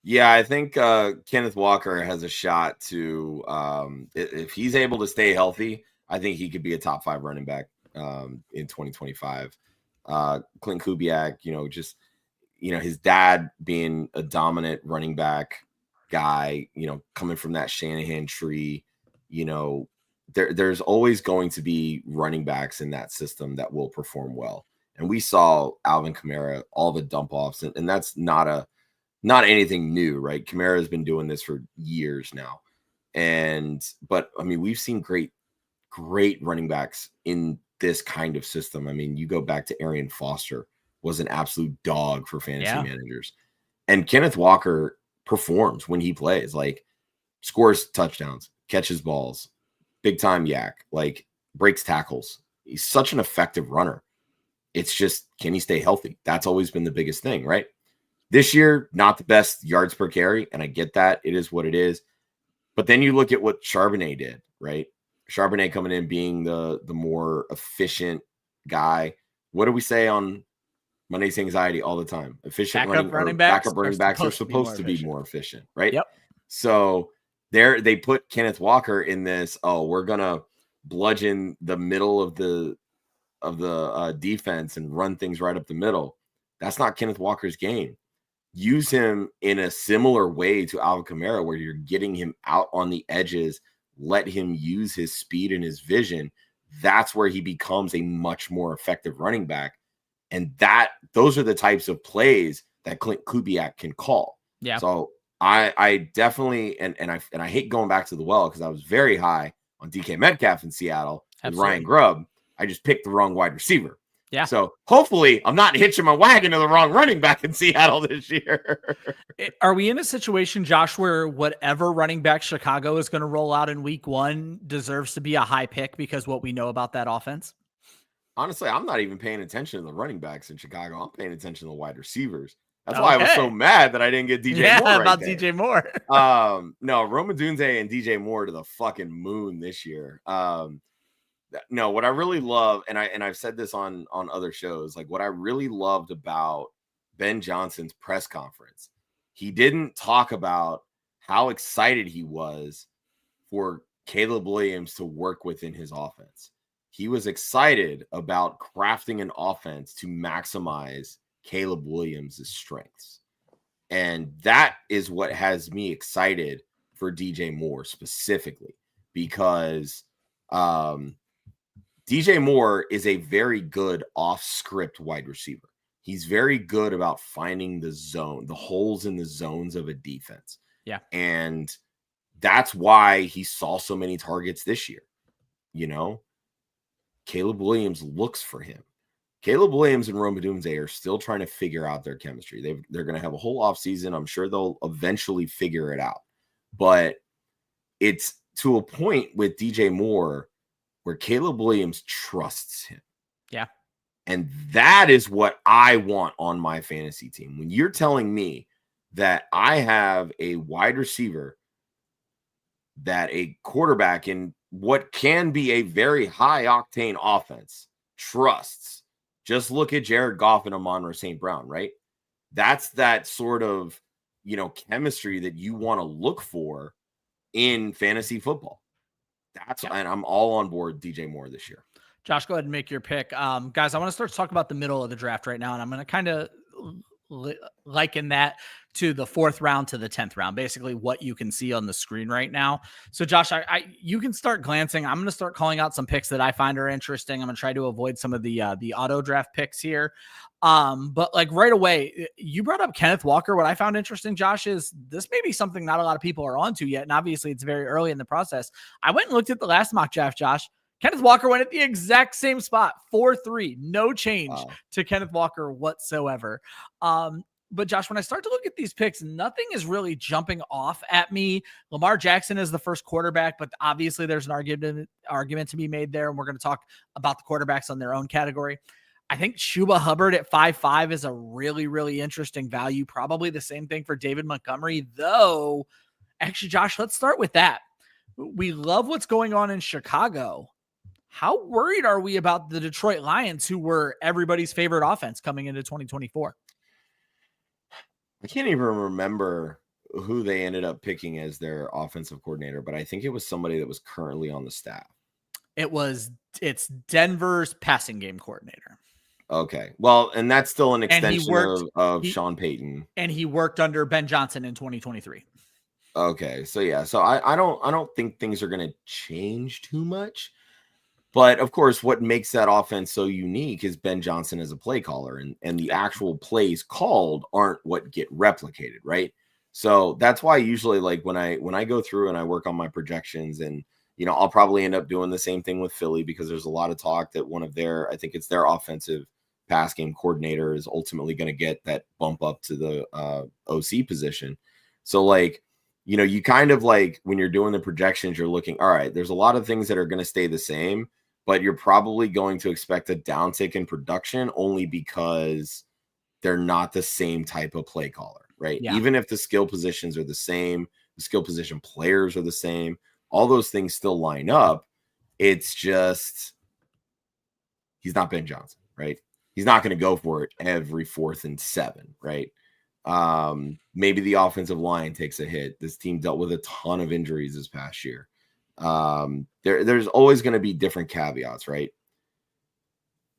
Yeah, I think Kenneth Walker has a shot to, if he's able to stay healthy, I think he could be a top 5 running back in 2025. Clint Kubiak, his dad being a dominant running back guy, coming from that Shanahan tree, there's always going to be running backs in that system that will perform well. And we saw Alvin Kamara, all the dump offs, and that's not anything new, right? Kamara has been doing this for years now. But I mean, we've seen great running backs in this kind of system. I mean, you go back to Arian Foster, was an absolute dog for fantasy managers. And Kenneth Walker performs when he plays, like scores touchdowns, catches balls, big time yak, like breaks tackles. He's such an effective runner. It's just, can he stay healthy? That's always been the biggest thing, right? This year, not the best yards per carry, and I get that. It is what it is. But then you look at what Charbonnet did, right? Charbonnet coming in being the more efficient guy. What do we say on Monday's Anxiety all the time? Efficient backup running backs are supposed to be more efficient, right? Yep. So they put Kenneth Walker in this. Oh, we're gonna bludgeon the middle of the defense and run things right up the middle. That's not Kenneth Walker's game. Use him in a similar way to Alvin Kamara, where you're getting him out on the edges. Let him use his speed and his vision. That's where he becomes a much more effective running back. And those are the types of plays that Clint Kubiak can call. Yeah. So I definitely, and I hate going back to the well because I was very high on DK Metcalf in Seattle with Ryan Grubb. I just picked the wrong wide receiver. Yeah. So hopefully I'm not hitching my wagon to the wrong running back in Seattle this year. Are we in a situation, Josh, where whatever running back Chicago is going to roll out in week 1 deserves to be a high pick because what we know about that offense? Honestly, I'm not even paying attention to the running backs in Chicago. I'm paying attention to the wide receivers. That's why I was so mad that I didn't get DJ Moore. Yeah, about DJ Moore. No, Roma Dunze and DJ Moore to the fucking moon this year. No, what I really love, and I've said this on other shows, like what I really loved about Ben Johnson's press conference, he didn't talk about how excited he was for Caleb Williams to work within his offense. He was excited about crafting an offense to maximize Caleb Williams' strengths. And that is what has me excited for DJ Moore specifically, because DJ Moore is a very good off-script wide receiver. He's very good about finding the zone, the holes in the zones of a defense. Yeah. And that's why he saw so many targets this year. Caleb Williams looks for him. Caleb Williams and Roma Dunze are still trying to figure out their chemistry. They're going to have a whole offseason. I'm sure they'll eventually figure it out. But it's to a point with DJ Moore where Caleb Williams trusts him. Yeah. And that is what I want on my fantasy team. When you're telling me that I have a wide receiver, that a quarterback in what can be a very high octane offense trusts. Just look at Jared Goff and Amon-Ra St. Brown, right? That's that sort of chemistry that you want to look for in fantasy football. And I'm all on board DJ Moore this year. Josh, go ahead and make your pick. Guys, I want to start to talk about the middle of the draft right now, and I'm going to kind of liken that to the 4th round to the 10th round, basically what you can see on the screen right now. So Josh, you can start glancing. I'm going to start calling out some picks that I find are interesting. I'm going to try to avoid some of the auto draft picks here. But like right away, you brought up Kenneth Walker. What I found interesting, Josh, is this may be something not a lot of people are onto yet. And obviously it's very early in the process. I went and looked at the last mock draft, Josh. Kenneth Walker went at the exact same spot, 4-3, no change to Kenneth Walker whatsoever. But Josh, when I start to look at these picks, nothing is really jumping off at me. Lamar Jackson is the first quarterback, but obviously there's an argument to be made there. And we're going to talk about the quarterbacks on their own category. I think Chuba Hubbard at 5'5" is a really, really interesting value. Probably the same thing for David Montgomery, though. Actually, Josh, let's start with that. We love what's going on in Chicago. How worried are we about the Detroit Lions, who were everybody's favorite offense coming into 2024? I can't even remember who they ended up picking as their offensive coordinator, but I think it was somebody that was currently on the staff. It's Denver's passing game coordinator. Okay. Well, and that's still an extension of Sean Payton. And he worked under Ben Johnson in 2023. Okay. So yeah. So I don't think things are going to change too much. But of course, what makes that offense so unique is Ben Johnson as a play caller, and the actual plays called aren't what get replicated, right? So that's why usually, like when I go through and I work on my projections, and I'll probably end up doing the same thing with Philly, because there's a lot of talk that I think it's their offensive pass game coordinator is ultimately going to get that bump up to the OC position. So like, you kind of like when you're doing the projections, you're looking, all right, there's a lot of things that are going to stay the same, but you're probably going to expect a downtick in production only because they're not the same type of play caller, right? Yeah. Even if the skill positions are the same, the skill position players are the same, all those things still line up. It's just, he's not Ben Johnson, right? He's not going to go for it every 4th and 7, right? Maybe the offensive line takes a hit. This team dealt with a ton of injuries this past year. There's always going to be different caveats, right?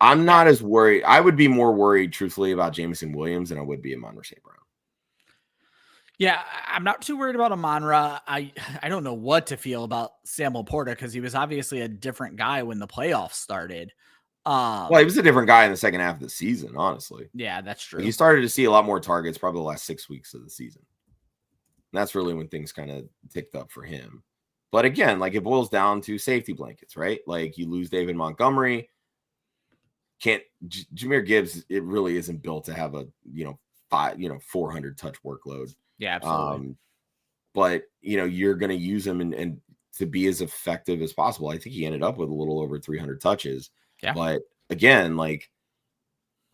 I'm not as worried. I would be more worried, truthfully, about Jameson Williams than I would be Amon-Ra St. Brown. Yeah, I'm not too worried about Amon-Ra. I don't know what to feel about Sam Laporta, because he was obviously a different guy when the playoffs started. Well, he was a different guy in the second half of the season, honestly. Yeah, that's true. He started to see a lot more targets probably the last 6 weeks of the season. And that's really when things kind of ticked up for him. But again, like it boils down to safety blankets, right? Like you lose David Montgomery. Jahmyr Gibbs, it really isn't built to have a 400 touch workload. Yeah, absolutely. But you're going to use him and to be as effective as possible. I think he ended up with a little over 300 touches. Yeah. But again, like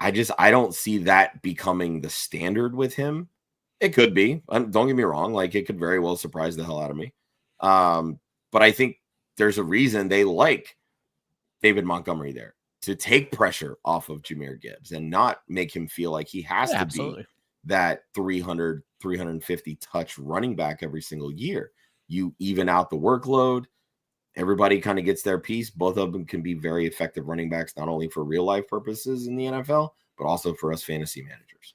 I don't see that becoming the standard with him. It could be. Don't get me wrong. Like it could very well surprise the hell out of me. But I think there's a reason they like David Montgomery there, to take pressure off of Jahmyr Gibbs and not make him feel like he has to be that 300, 350 touch running back every single year. You even out the workload. Everybody kind of gets their piece. Both of them can be very effective running backs, not only for real life purposes in the NFL, but also for us fantasy managers.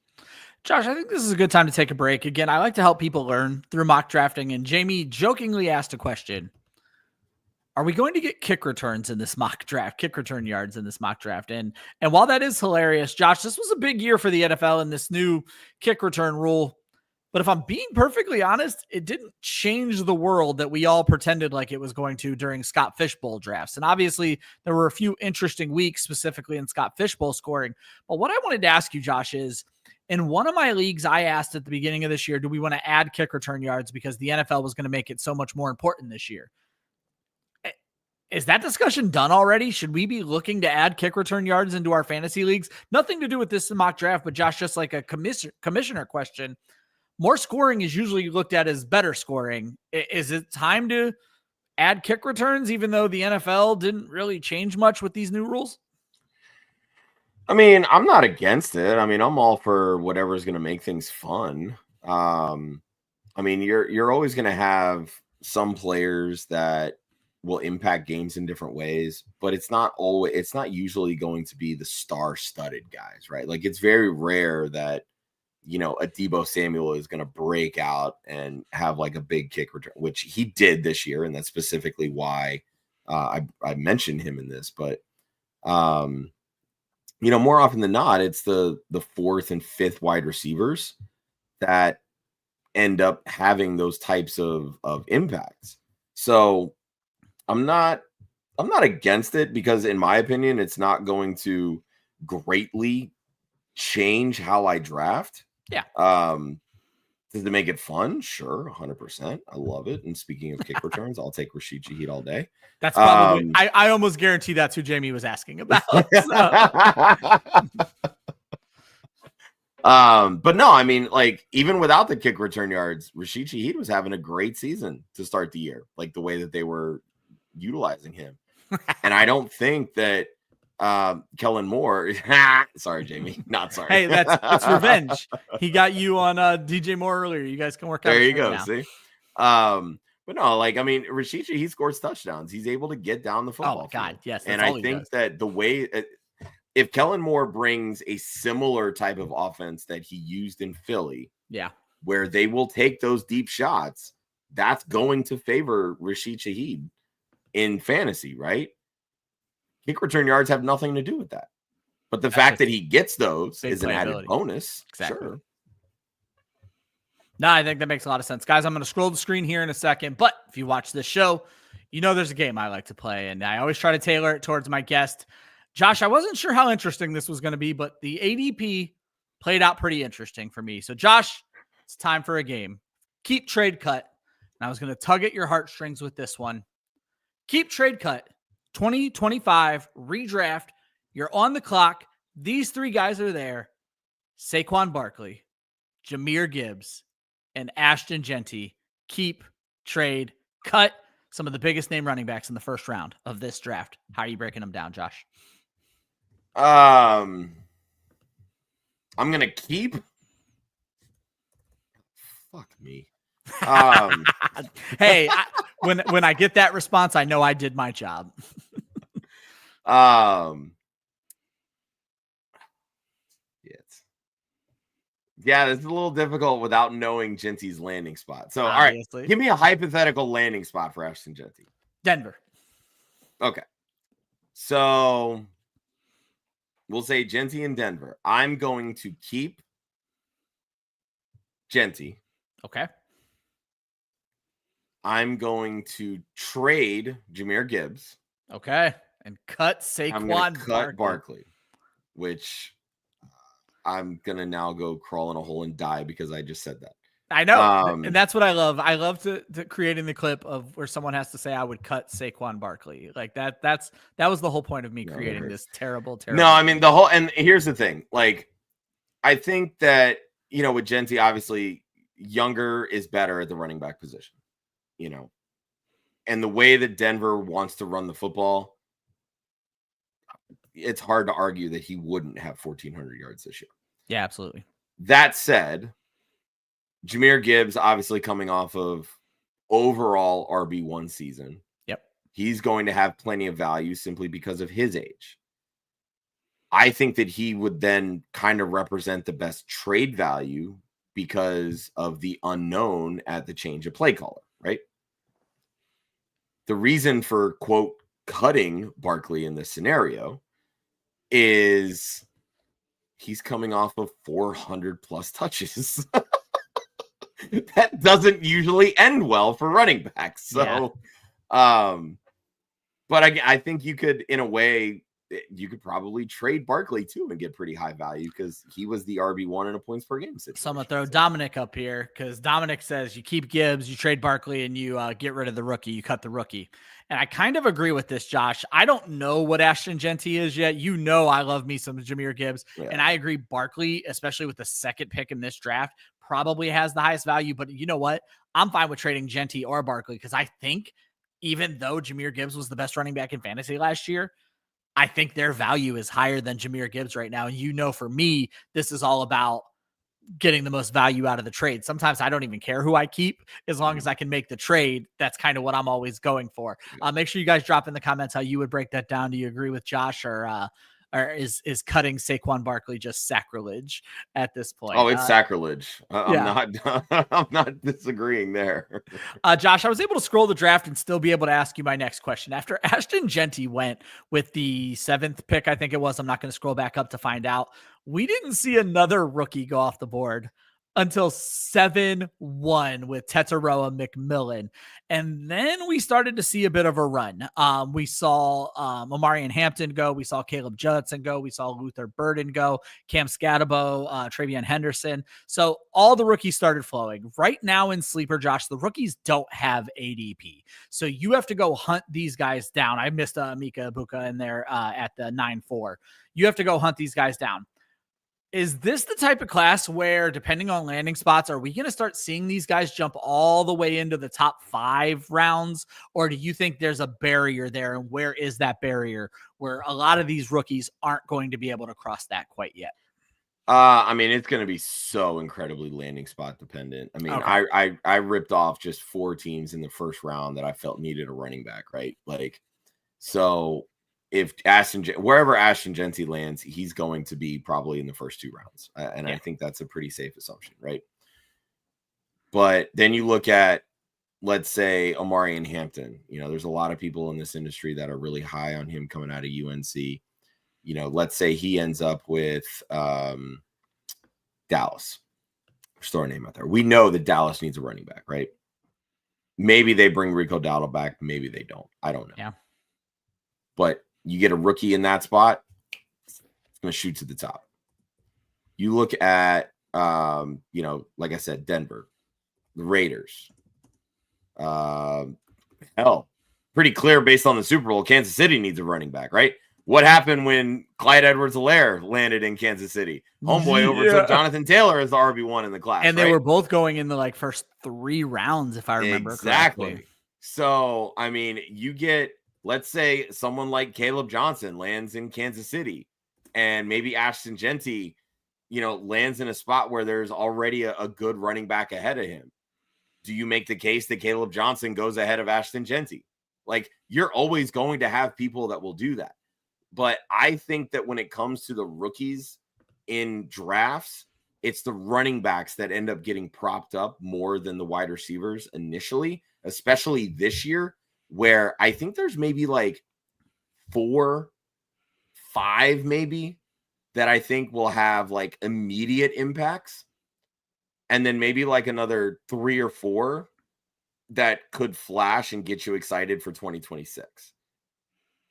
Josh, I think this is a good time to take a break. Again, I like to help people learn through mock drafting. And Jamie jokingly asked a question. Are we going to get kick returns in this mock draft, kick return yards in this mock draft? And while that is hilarious, Josh, this was a big year for the NFL and this new kick return rule. But if I'm being perfectly honest, it didn't change the world that we all pretended like it was going to during Scott Fishbowl drafts. And obviously there were a few interesting weeks, specifically in Scott Fishbowl scoring. But what I wanted to ask you, Josh, is in one of my leagues, I asked at the beginning of this year, do we want to add kick return yards because the NFL was going to make it so much more important this year? Is that discussion done already? Should we be looking to add kick return yards into our fantasy leagues? Nothing to do with this mock draft, but Josh, just like a commissioner question. More scoring is usually looked at as better scoring. Is it time to add kick returns, even though the NFL didn't really change much with these new rules? I mean, I'm not against it. I mean, I'm all for whatever's going to make things fun. I mean, you're always going to have some players that will impact games in different ways, but it's not usually going to be the star-studded guys, right? Like, it's very rare that, you know, a Deebo Samuel is going to break out and have like a big kick return, which he did this year, and that's specifically why I mentioned him in this. But you know, more often than not, it's the fourth and fifth wide receivers that end up having those types of impacts. So I'm not against it, because in my opinion, it's not going to greatly change how I draft. Yeah. Does it make it fun? Sure, 100%. I love it. And speaking of kick returns, I'll take Rashid Shaheed all day. That's probably I almost guarantee that's who Jamie was asking about. But no, I mean, like, even without the kick return yards, Rashid Shaheed was having a great season to start the year, like the way that they were utilizing him. And I don't think that Kellen Moore, sorry, Jamie, not sorry. Hey, it's revenge. He got you on DJ Moore earlier. You guys can work out. There you go. Now. See, but no, like, I mean, Rashid, he scores touchdowns. He's able to get down the football. Oh my God, yes. And I think that the way, if Kellen Moore brings a similar type of offense that he used in Philly, yeah, where they will take those deep shots, that's going to favor Rashid Shaheed in fantasy, right? Kick return yards have nothing to do with that. But the fact that he gets those is an added bonus. Exactly. Sure. No, I think that makes a lot of sense. Guys, I'm going to scroll the screen here in a second. But if you watch this show, you know there's a game I like to play. And I always try to tailor it towards my guest. Josh, I wasn't sure how interesting this was going to be, but the ADP played out pretty interesting for me. So, Josh, it's time for a game. Keep, trade, cut. And I was going to tug at your heartstrings with this one. Keep, trade, cut. 2025 redraft. You're on the clock. These three guys are there. Saquon Barkley, Jahmyr Gibbs, and Ashton Jeanty. Keep, trade, cut. Some of the biggest name running backs in the first round of this draft. How are you breaking them down, Josh? I'm gonna keep. Fuck me. Hey, when I get that response, I know I did my job. Yeah, this is a little difficult without knowing Jeanty's landing spot. So, obviously. All right, give me a hypothetical landing spot for Ashton Jeanty. Denver. Okay. So, we'll say Jeanty in Denver. I'm going to keep Jeanty. Okay. I'm going to trade Jahmyr Gibbs. Okay. And cut Saquon I'm going to cut Barkley, which I'm going to now go crawl in a hole and die because I just said that. I know. And that's what I love. I love to creating the clip of where someone has to say, I would cut Saquon Barkley. Like that was the whole point of me creating this terrible. No, I mean, and here's the thing. Like, I think that, you know, with Jeanty, obviously younger is better at the running back position, you know, and the way that Denver wants to run the football, it's hard to argue that he wouldn't have 1,400 yards this year. Yeah, absolutely. That said, Jahmyr Gibbs, obviously coming off of overall RB1 season. Yep. He's going to have plenty of value simply because of his age. I think that he would then kind of represent the best trade value because of the unknown at the change of play caller, right? The reason for, quote, cutting Barkley in this scenario is he's coming off of 400 plus touches. That doesn't usually end well for running backs. So, yeah. But I think you could, in a way, you could probably trade Barkley too and get pretty high value because he was the RB1 in a points per game situation. So I'm going to throw Dominic up here because Dominic says you keep Gibbs, you trade Barkley, and you get rid of the rookie. You cut the rookie. And I kind of agree with this, Josh. I don't know what Ashton Jeanty is yet. You know I love me some Jahmyr Gibbs. Yeah. And I agree Barkley, especially with the second pick in this draft, probably has the highest value. But you know what? I'm fine with trading Jeanty or Barkley because I think even though Jahmyr Gibbs was the best running back in fantasy last year, I think their value is higher than Jahmyr Gibbs right now. And you know, for me, this is all about getting the most value out of the trade. Sometimes I don't even care who I keep as long as I can make the trade. That's kind of what I'm always going for. Make sure you guys drop in the comments how you would break that down. Do you agree with Josh, or is cutting Saquon Barkley just sacrilege at this point? Oh, it's sacrilege. I'm yeah. not I'm not disagreeing there. Josh, I was able to scroll the draft and still be able to ask you my next question. After Ashton Jeanty went with the 7th pick, I think it was, I'm not going to scroll back up to find out. We didn't see another rookie go off the board until 7-1 with Tetaroa McMillan. And then we started to see a bit of a run. We saw Omarion Hampton go. We saw Caleb Judson go. We saw Luther Burden go. Cam Scatabo, Travion Henderson. So all the rookies started flowing. Right now in Sleeper, Josh, the rookies don't have ADP. So you have to go hunt these guys down. I missed Mika Ibuka in there at the 9-4. You have to go hunt these guys down. Is this the type of class where, depending on landing spots, are we going to start seeing these guys jump all the way into the top 5 rounds? Or do you think there's a barrier there? And where is that barrier where a lot of these rookies aren't going to be able to cross that quite yet? I mean, it's going to be so incredibly landing spot dependent. I mean, okay. I ripped off just 4 teams in the first round that I felt needed a running back, right? Like, so if wherever Ashton Jeanty lands, he's going to be probably in the first 2 rounds. And I think that's a pretty safe assumption, right? But then you look at, let's say, Omarion Hampton. You know, there's a lot of people in this industry that are really high on him coming out of UNC. You know, let's say he ends up with Dallas. Just throw a name out there. We know that Dallas needs a running back, right? Maybe they bring Rico Dowdle back. Maybe they don't. I don't know. Yeah. But you get a rookie in that spot, it's going to shoot to the top. You look at, you know, like I said, Denver, the Raiders. Hell, pretty clear based on the Super Bowl, Kansas City needs a running back, right? What happened when Clyde Edwards-Helaire landed in Kansas City? Homeboy overtook Jonathan Taylor as the RB1 in the class. And they were both going in the like first 3 rounds, if I remember correctly. So, I mean, you get, let's say someone like Caleb Johnson lands in Kansas City, and maybe Ashton Jeanty, you know, lands in a spot where there's already a good running back ahead of him. Do you make the case that Caleb Johnson goes ahead of Ashton Jeanty? Like, you're always going to have people that will do that. But I think that when it comes to the rookies in drafts, it's the running backs that end up getting propped up more than the wide receivers initially, especially this year, where I think there's maybe like 4, 5 maybe that I think will have like immediate impacts. And then maybe like another 3 or 4 that could flash and get you excited for 2026.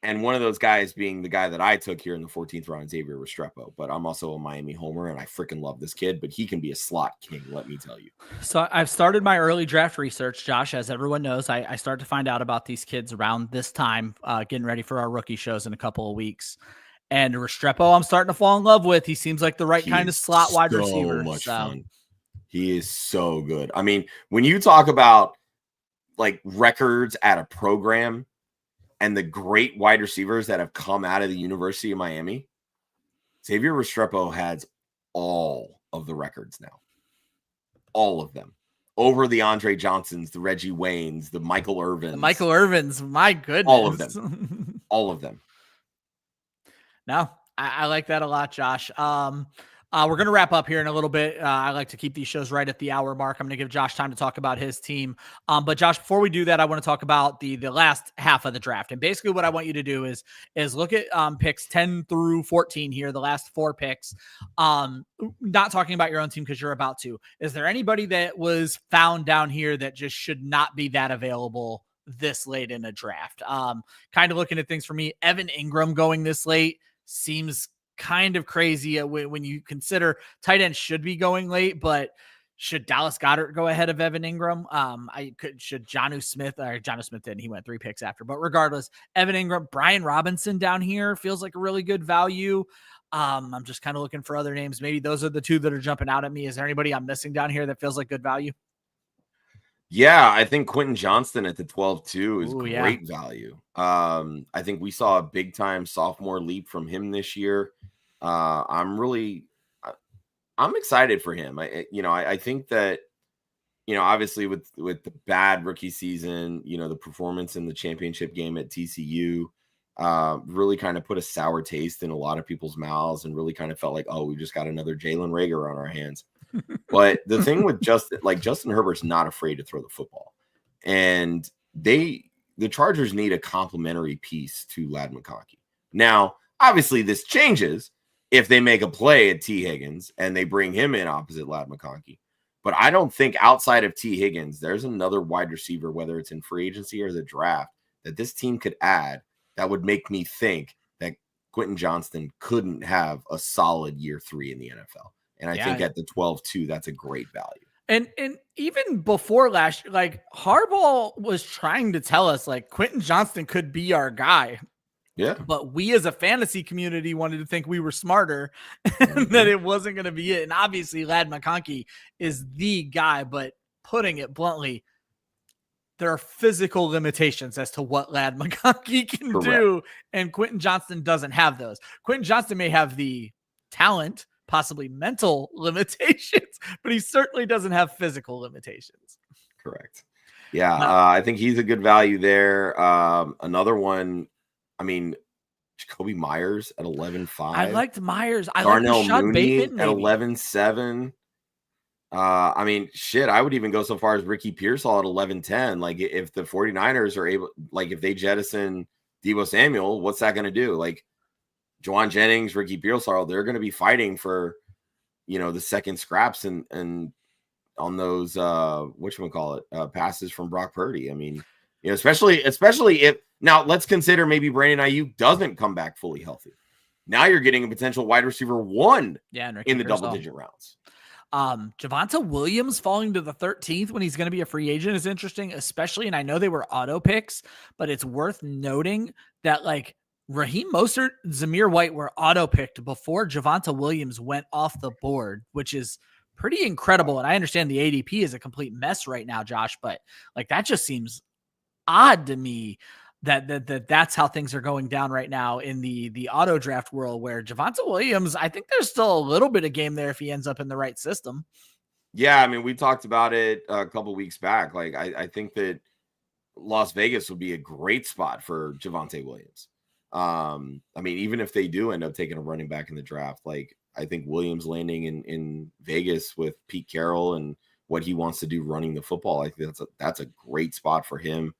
And one of those guys being the guy that I took here in the 14th round, Xavier Restrepo. But I'm also a Miami homer, and I freaking love this kid. But he can be a slot king, let me tell you. So I've started my early draft research, Josh. As everyone knows, I start to find out about these kids around this time, getting ready for our rookie shows in a couple of weeks. And Restrepo, I'm starting to fall in love with. He seems like the right kind of slot wide receiver. Much fun. He is so good. I mean, when you talk about like records at a program, and the great wide receivers that have come out of the University of Miami, Xavier Restrepo has all of the records now. All of them. Over the Andre Johnsons, the Reggie Waynes, the Michael Irvins. Michael Irvins, my goodness. All of them. All of them. No, I like that a lot, Josh. We're going to wrap up here in a little bit. I like to keep these shows right at the hour mark. I'm going to give Josh time to talk about his team. But Josh, before we do that, I want to talk about the last half of the draft. And basically what I want you to do is look at picks 10 through 14 here, the last 4 picks. Not talking about your own team because you're about to. Is there anybody that was found down here that just should not be that available this late in a draft? Kind of looking at things for me, Evan Ingram going this late seems kind of crazy when you consider tight end should be going late, but should Dallas Goedert go ahead of Evan Ingram? Should Jonnu Smith didn't, he went 3 picks after, but regardless, Evan Ingram, Brian Robinson down here feels like a really good value. I'm just kind of looking for other names. Maybe those are the 2 that are jumping out at me. Is there anybody I'm missing down here that feels like good value? Yeah, I think Quentin Johnston at the 12-2 is great value. I think we saw a big time sophomore leap from him this year. I'm really I'm excited for him. I think that, obviously with the bad rookie season, the performance in the championship game at TCU really kind of put a sour taste in a lot of people's mouths and really kind of felt like, oh, we just got another Jalen Reagor on our hands. But the thing with Justin Herbert's not afraid to throw the football. And the Chargers need a complementary piece to Ladd McConkey. Now, obviously this changes if they make a play at T. Higgins and they bring him in opposite Ladd McConkey. But I don't think outside of T. Higgins, there's another wide receiver, whether it's in free agency or the draft, that this team could add that would make me think that Quentin Johnston couldn't have a solid year 3 in the NFL. And I think at the 12-2, that's a great value. And even before last year, like Harbaugh was trying to tell us like Quentin Johnston could be our guy. Yeah. But we as a fantasy community wanted to think we were smarter and that it wasn't going to be it. And obviously Ladd McConkey is the guy, but putting it bluntly, there are physical limitations as to what Ladd McConkey can do. And Quentin Johnston doesn't have those. Quentin Johnston may have the talent, possibly mental limitations, but he certainly doesn't have physical limitations. Correct. Yeah. I think he's a good value there. Another one, I mean, Jacoby Myers at 11.5. I liked Myers. I Darnell liked Mooney Bateman, at 11.7. I mean, shit, I would even go so far as Ricky Pearsall at 11.10. Like, if the 49ers are able, like, if they jettison Deebo Samuel, what's that going to do? Like, Juwan Jennings, Ricky Pearsall, they're going to be fighting for, the second scraps and on those, whatchamacallit, passes from Brock Purdy. I mean, especially if, now let's consider maybe Brandon Ayuk doesn't come back fully healthy. Now you're getting a potential wide receiver 1 in the double-digit rounds. Javonte Williams falling to the 13th when he's going to be a free agent is interesting, especially, and I know they were auto picks, but it's worth noting that like Raheem Mostert, Zamir White were auto picked before Javonte Williams went off the board, which is pretty incredible. And I understand the ADP is a complete mess right now, Josh, but like that just seems odd to me that's how things are going down right now in the auto draft world, where Javonte Williams, I think there's still a little bit of game there if he ends up in the right system. Yeah. I mean, we talked about it a couple weeks back. Like, I think that Las Vegas would be a great spot for Javonte Williams. I mean, even if they do end up taking a running back in the draft, like I think Williams landing in Vegas with Pete Carroll and what he wants to do running the football, I think that's a great spot for him.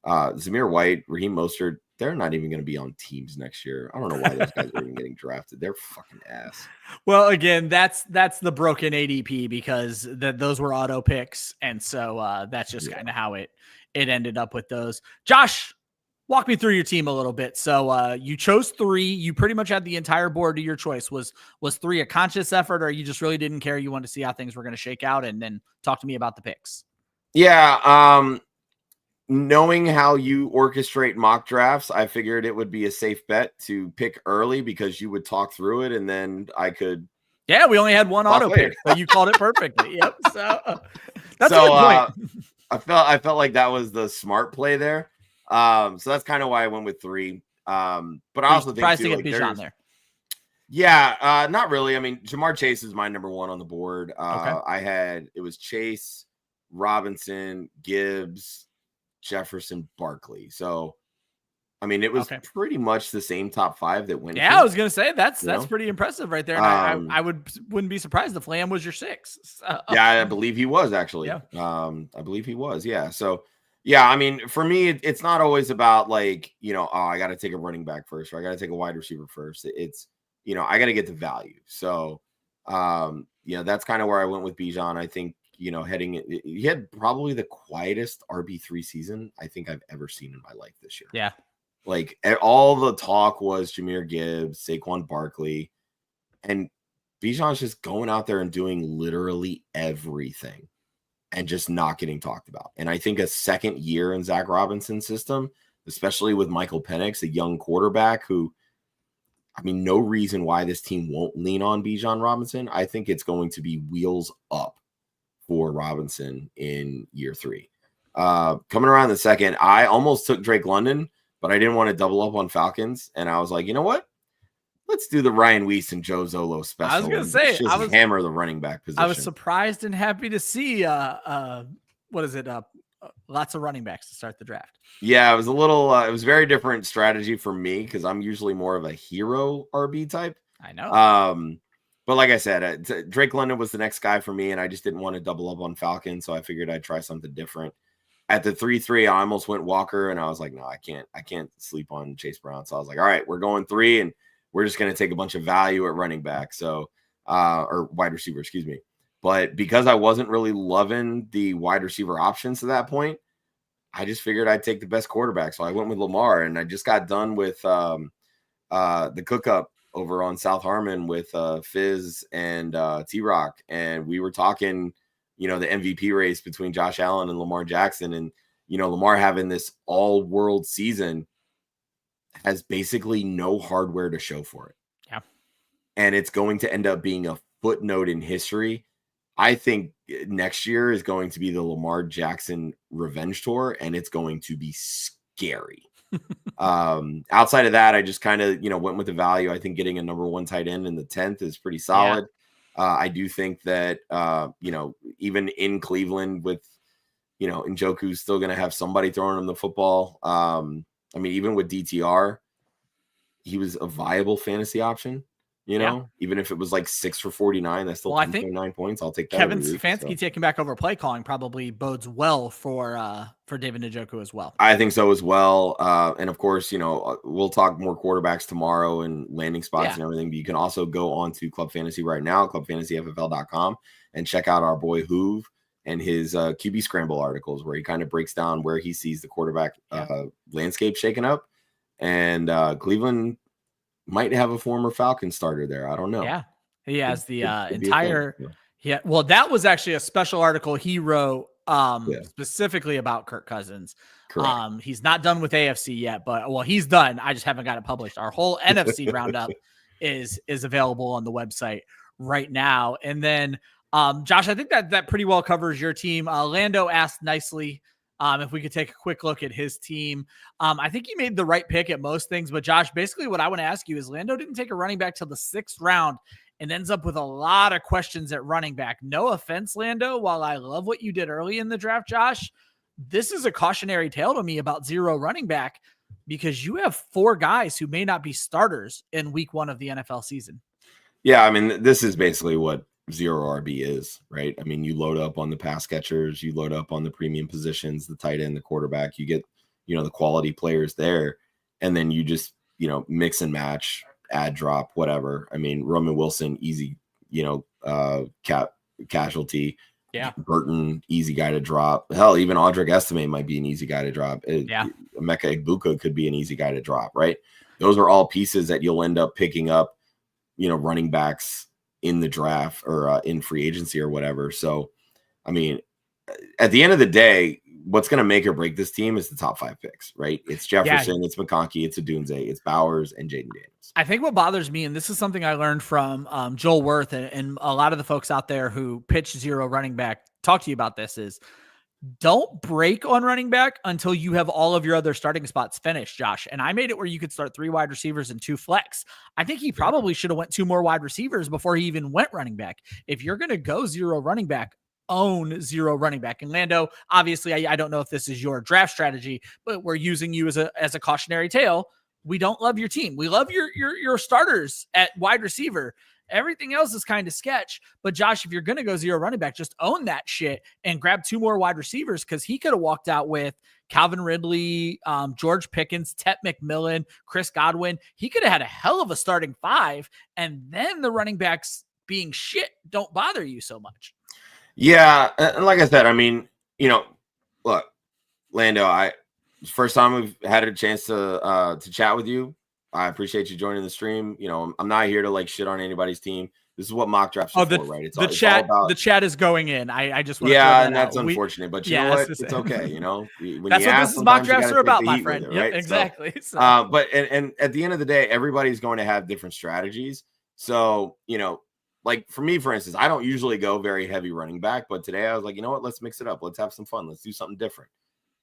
Zamir White, Raheem Mostert, they're not even going to be on teams next year. I don't know why those guys are even getting drafted. They're fucking ass. Well, again, that's the broken ADP because those were auto picks. And so that's just kind of how it ended up with those. Josh, walk me through your team a little bit. So you chose 3. You pretty much had the entire board to your choice. Was 3 a conscious effort, or you just really didn't care? You wanted to see how things were going to shake out, and then talk to me about the picks. Yeah. Knowing how you orchestrate mock drafts, I figured it would be a safe bet to pick early because you would talk through it and then I could. Yeah, we only had one auto pick, but you called it perfectly. Yep. So that's a good point. I felt like that was the smart play there. So that's kind of why I went with 3. But I also think too, to get Bijan there. Yeah, not really. I mean, Jamar Chase is my number 1 on the board. Okay. It was Chase, Robinson, Gibbs, Jefferson, Barkley. So, I mean, it was pretty much the same top 5 that went. Yeah, I was gonna say that's pretty impressive right there. And I wouldn't be surprised if Lamb was your 6. So. Yeah, I believe he was actually. Yeah. I believe he was. Yeah. So, yeah, I mean, for me, it's not always about like, I got to take a running back first, or I got to take a wide receiver first. It's, I got to get the value. So, that's kind of where I went with Bijan. I think, he had probably the quietest RB3 season I think I've ever seen in my life this year. Yeah. Like all the talk was Jahmyr Gibbs, Saquon Barkley, and Bijan's just going out there and doing literally everything and just not getting talked about. And I think a second year in Zach Robinson's system, especially with Michael Penix, a young quarterback who, I mean, no reason why this team won't lean on Bijan Robinson. I think it's going to be wheels up for Robinson in year 3. Coming around the second, I almost took Drake London, but I didn't want to double up on Falcons. And I was like, you know what? let's do the Ryan Weisse and Joe Zolo special. I was gonna and say, just hammer the running back position. I was surprised and happy to see what is it? Lots of running backs to start the draft. Yeah, it was a little. It was very different strategy for me because I'm usually more of a hero RB type. I know. But like I said, Drake London was the next guy for me, and I just didn't want to double up on Falcon, so I figured I'd try something different. At the 3-3, I almost went Walker, and I was like, no, I can't sleep on Chase Brown. So I was like, all right, we're going 3, and we're just going to take a bunch of value at running back, so or wide receiver, excuse me. But because I wasn't really loving the wide receiver options to that point, I just figured I'd take the best quarterback. So I went with Lamar, and I just got done with the cook-up over on South Harmon with Fizz and T-Rock, and we were talking, the MVP race between Josh Allen and Lamar Jackson, and Lamar having this all-world season has basically no hardware to show for it. Yeah, and it's going to end up being a footnote in history. I think next year is going to be the Lamar Jackson revenge tour, and it's going to be scary. Outside of that, I just kind of, went with the value. I think getting a number 1 tight end in the 10th is pretty solid. Yeah. I do think that, even in Cleveland with, Njoku's still going to have somebody throwing him the football. Even with DTR, he was a viable fantasy option. Even if it was like 6 for 49, that's still 2.9 points. I'll take that. Kevin Stefanski taking back over play calling probably bodes well for David Njoku as well. I think so as well. And of course, we'll talk more quarterbacks tomorrow and landing spots and everything. But you can also go on to Club Fantasy right now, clubfantasyffl.com, and check out our boy Hoove and his QB Scramble articles, where he kind of breaks down where he sees the quarterback landscape shaking up. And Cleveland might have a former Falcon starter there. I don't know. Yeah, he has the entire. Yeah, well, that was actually a special article he wrote specifically about Kirk Cousins. Correct. He's not done with AFC yet, but he's done. I just haven't got it published. Our whole NFC roundup is available on the website right now. And then, Josh, I think that pretty well covers your team. Lando asked nicely if we could take a quick look at his team. I think he made the right pick at most things, but Josh, basically what I want to ask you is Lando didn't take a running back till the 6th round and ends up with a lot of questions at running back. No offense, Lando. While I love what you did early in the draft, Josh, this is a cautionary tale to me about 0 running back, because you have 4 guys who may not be starters in week 1 of the NFL season. Yeah. This is basically what 0 RB is, right? You load up on the pass catchers, you load up on the premium positions, the tight end, the quarterback, you get, the quality players there. And then you just, mix and match, add, drop, whatever. Roman Wilson, easy, casualty. Yeah. Burton, easy guy to drop. Hell, even Audric Estime might be an easy guy to drop. Yeah. Emeka Egbuka could be an easy guy to drop, right? Those are all pieces that you'll end up picking up, running backs in the draft or in free agency or whatever. So, at the end of the day, what's going to make or break this team is the top 5 picks, right? It's Jefferson, it's McConkey, it's Adunze, it's Bowers, and Jaden Daniels. I think what bothers me, and this is something I learned from Joel Wirth and a lot of the folks out there who pitch 0 running back talk to you about this, is don't break on running back until you have all of your other starting spots finished, Josh. And I made it where you could start 3 wide receivers and 2 flex. I think he probably should have went 2 more wide receivers before he even went running back. If you're going to go 0 running back, own 0 running back. And Lando, obviously, I don't know if this is your draft strategy, but we're using you as a cautionary tale. We don't love your team. We love your starters at wide receiver. Everything else is kind of sketch. But Josh, if you're going to go 0 running back, just own that shit and grab 2 more wide receivers, because he could have walked out with Calvin Ridley, George Pickens, Tet McMillan, Chris Godwin. He could have had a hell of a starting 5, and then the running backs being shit don't bother you so much. Yeah, and like I said, look, Lando, first time we've had a chance to chat with you. I appreciate you joining the stream. I'm not here to shit on anybody's team. This is what mock drafts are for, right? The chat is going in. I just want to and that's unfortunate, but you know what? It's okay. When that's what this is mock drafts are about, my friend. It, right? Exactly. So, but at the end of the day, everybody's going to have different strategies. So, for me, for instance, I don't usually go very heavy running back, but today I was like, you know what? Let's mix it up. Let's have some fun. Let's do something different.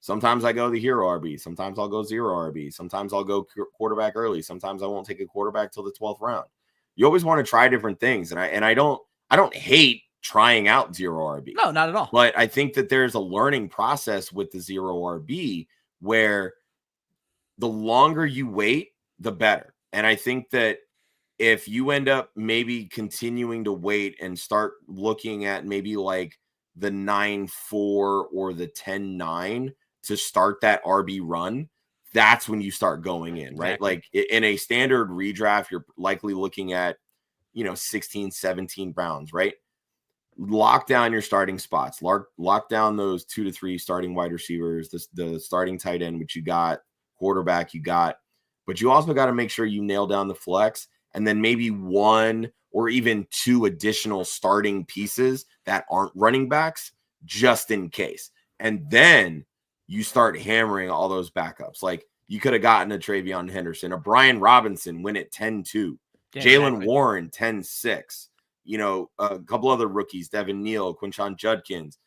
Sometimes I go the hero RB. Sometimes I'll go 0 RB. Sometimes I'll go quarterback early. Sometimes I won't take a quarterback till the 12th round. You always want to try different things. And I don't hate trying out 0 RB. No, not at all. But I think that there's a learning process with the 0 RB where the longer you wait, the better. And I think that if you end up maybe continuing to wait and start looking at maybe like the 9-4 or the 10-9 to start that RB run, that's when you start going in, right? Exactly. Like in a standard redraft, you're likely looking at, 16, 17 rounds, right? Lock down your starting spots, lock down those 2 to 3 starting wide receivers, the starting tight end, which you got, quarterback you got, but you also got to make sure you nail down the flex, and then maybe 1 or even 2 additional starting pieces that aren't running backs just in case. And then you start hammering all those backups. Like you could have gotten a Travion Henderson, a Brian Robinson win at 10-2, Jalen Warren 10-6, a couple other rookies, Devin Neal, Quinshon Judkins,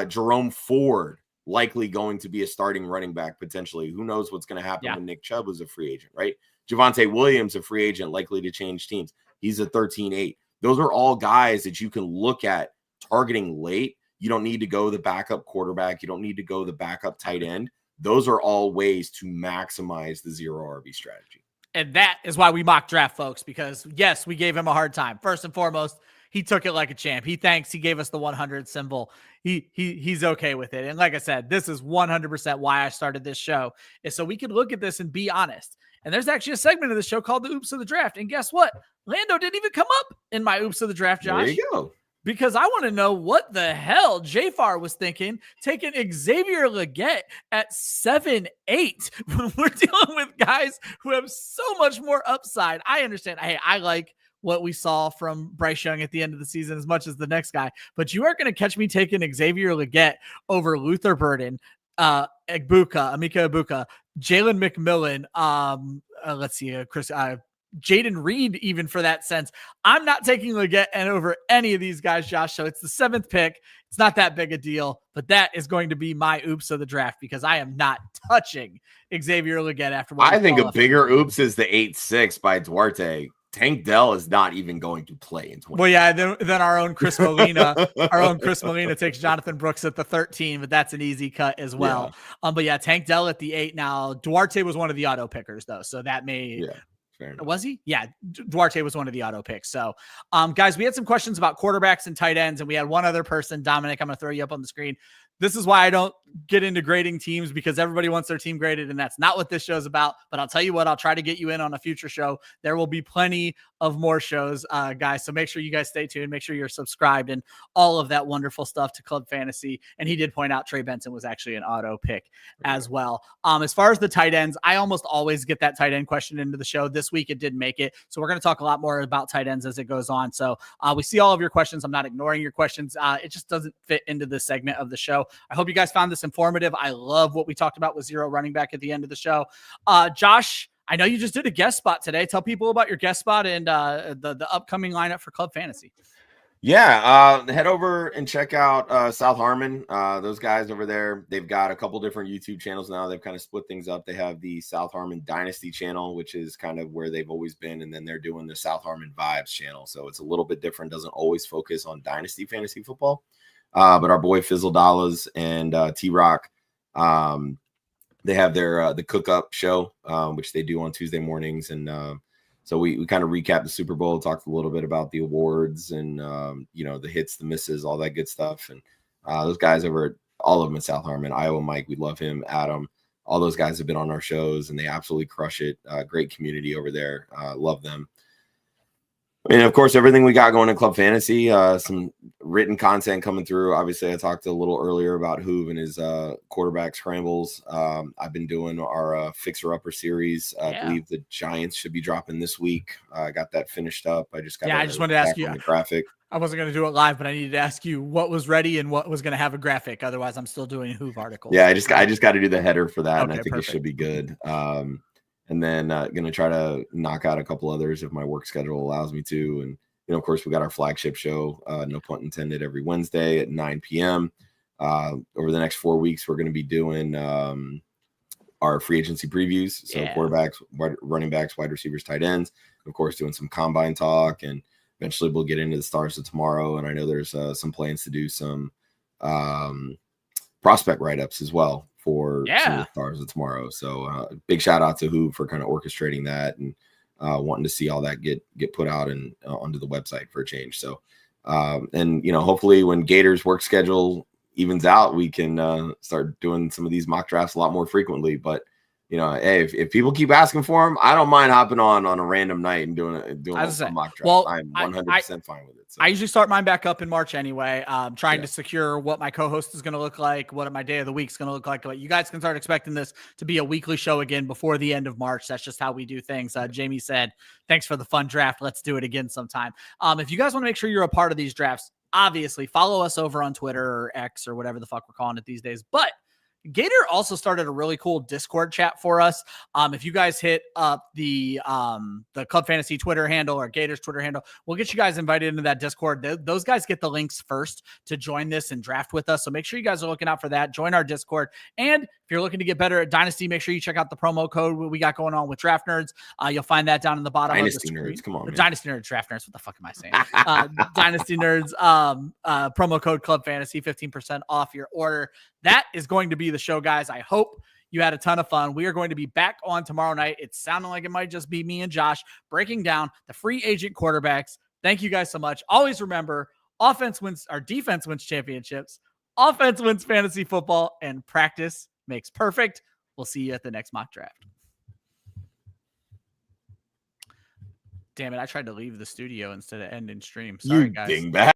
Jerome Ford, likely going to be a starting running back potentially. Who knows what's going to happen when Nick Chubb was a free agent, right? Javonte Williams, a free agent, likely to change teams. He's a 13-8. Those are all guys that you can look at targeting late. You don't need to go the backup quarterback. You don't need to go the backup tight end. Those are all ways to maximize the 0 RB strategy. And that is why we mock draft, folks, because yes, we gave him a hard time. First and foremost, he took it like a champ. He gave us the 100 symbol. He's okay with it. And like I said, this is 100% why I started this show, is so we can look at this and be honest. And there's actually a segment of the show called the Oops of the Draft. And guess what? Lando didn't even come up in my Oops of the Draft, Josh. There you go. Because I want to know what the hell Jafar was thinking, taking Xavier Legette at 7-8 when we're dealing with guys who have so much more upside. I understand. Hey, I like what we saw from Bryce Young at the end of the season as much as the next guy, but you are going to catch me taking Xavier Legette over Luther Burden, Amika Ibuka, Jalen McMillan, let's see, Chris, Jaden Reed, even for that sense. I'm not taking Legette and over any of these guys, Josh. So it's the 7th pick. It's not that big a deal, but that is going to be my oops of the draft because I am not touching Xavier Legette after what I think a bigger oops is the 8-6 by Duarte. Tank Dell is not even going to play in 20. Well, yeah, then our own Chris Molina, takes Jonathan Brooks at the 13, but that's an easy cut as well. Yeah. But yeah, Tank Dell at the 8. Now Duarte was one of the auto pickers though, so that may. Yeah. Was he? Yeah. Duarte was one of the auto picks. So, guys, we had some questions about quarterbacks and tight ends, and we had one other person, Dominic. I'm going to throw you up on the screen. This is why I don't get into grading teams, because everybody wants their team graded, and that's not what this show is about. But I'll tell you what, I'll try to get you in on a future show. There will be plenty of more shows, guys. So make sure you guys stay tuned. Make sure you're subscribed and all of that wonderful stuff to Club Fantasy. And he did point out Trey Benson was actually an auto pick as well. As far as the tight ends, I almost always get that tight end question into the show. This week it didn't make it. So we're going to talk a lot more about tight ends as it goes on. So we see all of your questions. I'm not ignoring your questions. It just doesn't fit into this segment of the show. I hope you guys found this informative. I love what we talked about with 0 running back at the end of the show. Josh, I know you just did a guest spot today. Tell people about your guest spot and the upcoming lineup for Club Fantasy. Yeah, head over and check out South Harmon. Those guys over there, they've got a couple different YouTube channels now. They've kind of split things up. They have the South Harmon Dynasty channel, which is kind of where they've always been. And then they're doing the South Harmon Vibes channel. So it's a little bit different. Doesn't always focus on Dynasty fantasy football. But our boy Fizzle Dollars and T-Rock, they have their the Cook Up show, which they do on Tuesday mornings. And so we kind of recapped the Super Bowl, talked a little bit about the awards and, the hits, the misses, all that good stuff. And those guys over, all of them in South Harmon, Iowa Mike, we love him, Adam. All those guys have been on our shows, and they absolutely crush it. Great community over there. Love them. And, of course, everything we got going in Club Fantasy, some written content coming through. Obviously, I talked a little earlier about Hoove and his quarterback scrambles. I've been doing our Fixer-Upper series. I believe the Giants should be dropping this week. I got that finished up. I just wanted to ask you the graphic. I wasn't going to do it live, but I needed to ask you what was ready and what was going to have a graphic. Otherwise, I'm still doing Hoove articles. Yeah, I just got to do the header for that, and I think it should be good. And then going to try to knock out a couple others if my work schedule allows me to. And, of course, we got our flagship show, no pun intended, every Wednesday at 9 p.m. over the next 4 weeks, we're going to be doing our free agency previews. So quarterbacks, running backs, wide receivers, tight ends. Of course, doing some combine talk, and eventually we'll get into the stars of tomorrow. And I know there's some plans to do some prospect write-ups as well for some of the stars of tomorrow. So big shout out to Who for kind of orchestrating that and wanting to see all that get put out and onto the website for a change. So and hopefully when Gators work schedule evens out, we can start doing some of these mock drafts a lot more frequently. But hey, if people keep asking for them, I don't mind hopping on a random night and doing a mock draft. Well, I'm 100% fine with it. So. I usually start mine back up in March anyway, trying to secure what my co-host is going to look like, what my day of the week is going to look like. But you guys can start expecting this to be a weekly show again before the end of March. That's just how we do things. Jamie said, thanks for the fun draft. Let's do it again sometime. If you guys want to make sure you're a part of these drafts, obviously follow us over on Twitter or X or whatever the fuck we're calling it these days. But Gator also started a really cool Discord chat for us. If you guys hit up the Club Fantasy Twitter handle or Gators Twitter handle, we'll get you guys invited into that Discord. Those guys get the links first to join this and draft with us. So make sure you guys are looking out for that. Join our Discord. And if you're looking to get better at Dynasty, make sure you check out the promo code we got going on with Draft Nerds. You'll find that down in the bottom Dynasty of the screen. Nerds, come on, man. Dynasty Nerds, Draft Nerds. What the fuck am I saying? Dynasty Nerds, promo code Club Fantasy, 15% off your order. That is going to be the show, guys. I hope you had a ton of fun. We are going to be back on tomorrow night. It's sounding like it might just be me and Josh breaking down the free agent quarterbacks. Thank you guys so much. Always remember, defense wins championships. Offense wins fantasy football, and practice makes perfect. We'll see you at the next mock draft. Damn it, I tried to leave the studio instead of end in stream. Sorry, guys. Dingbat.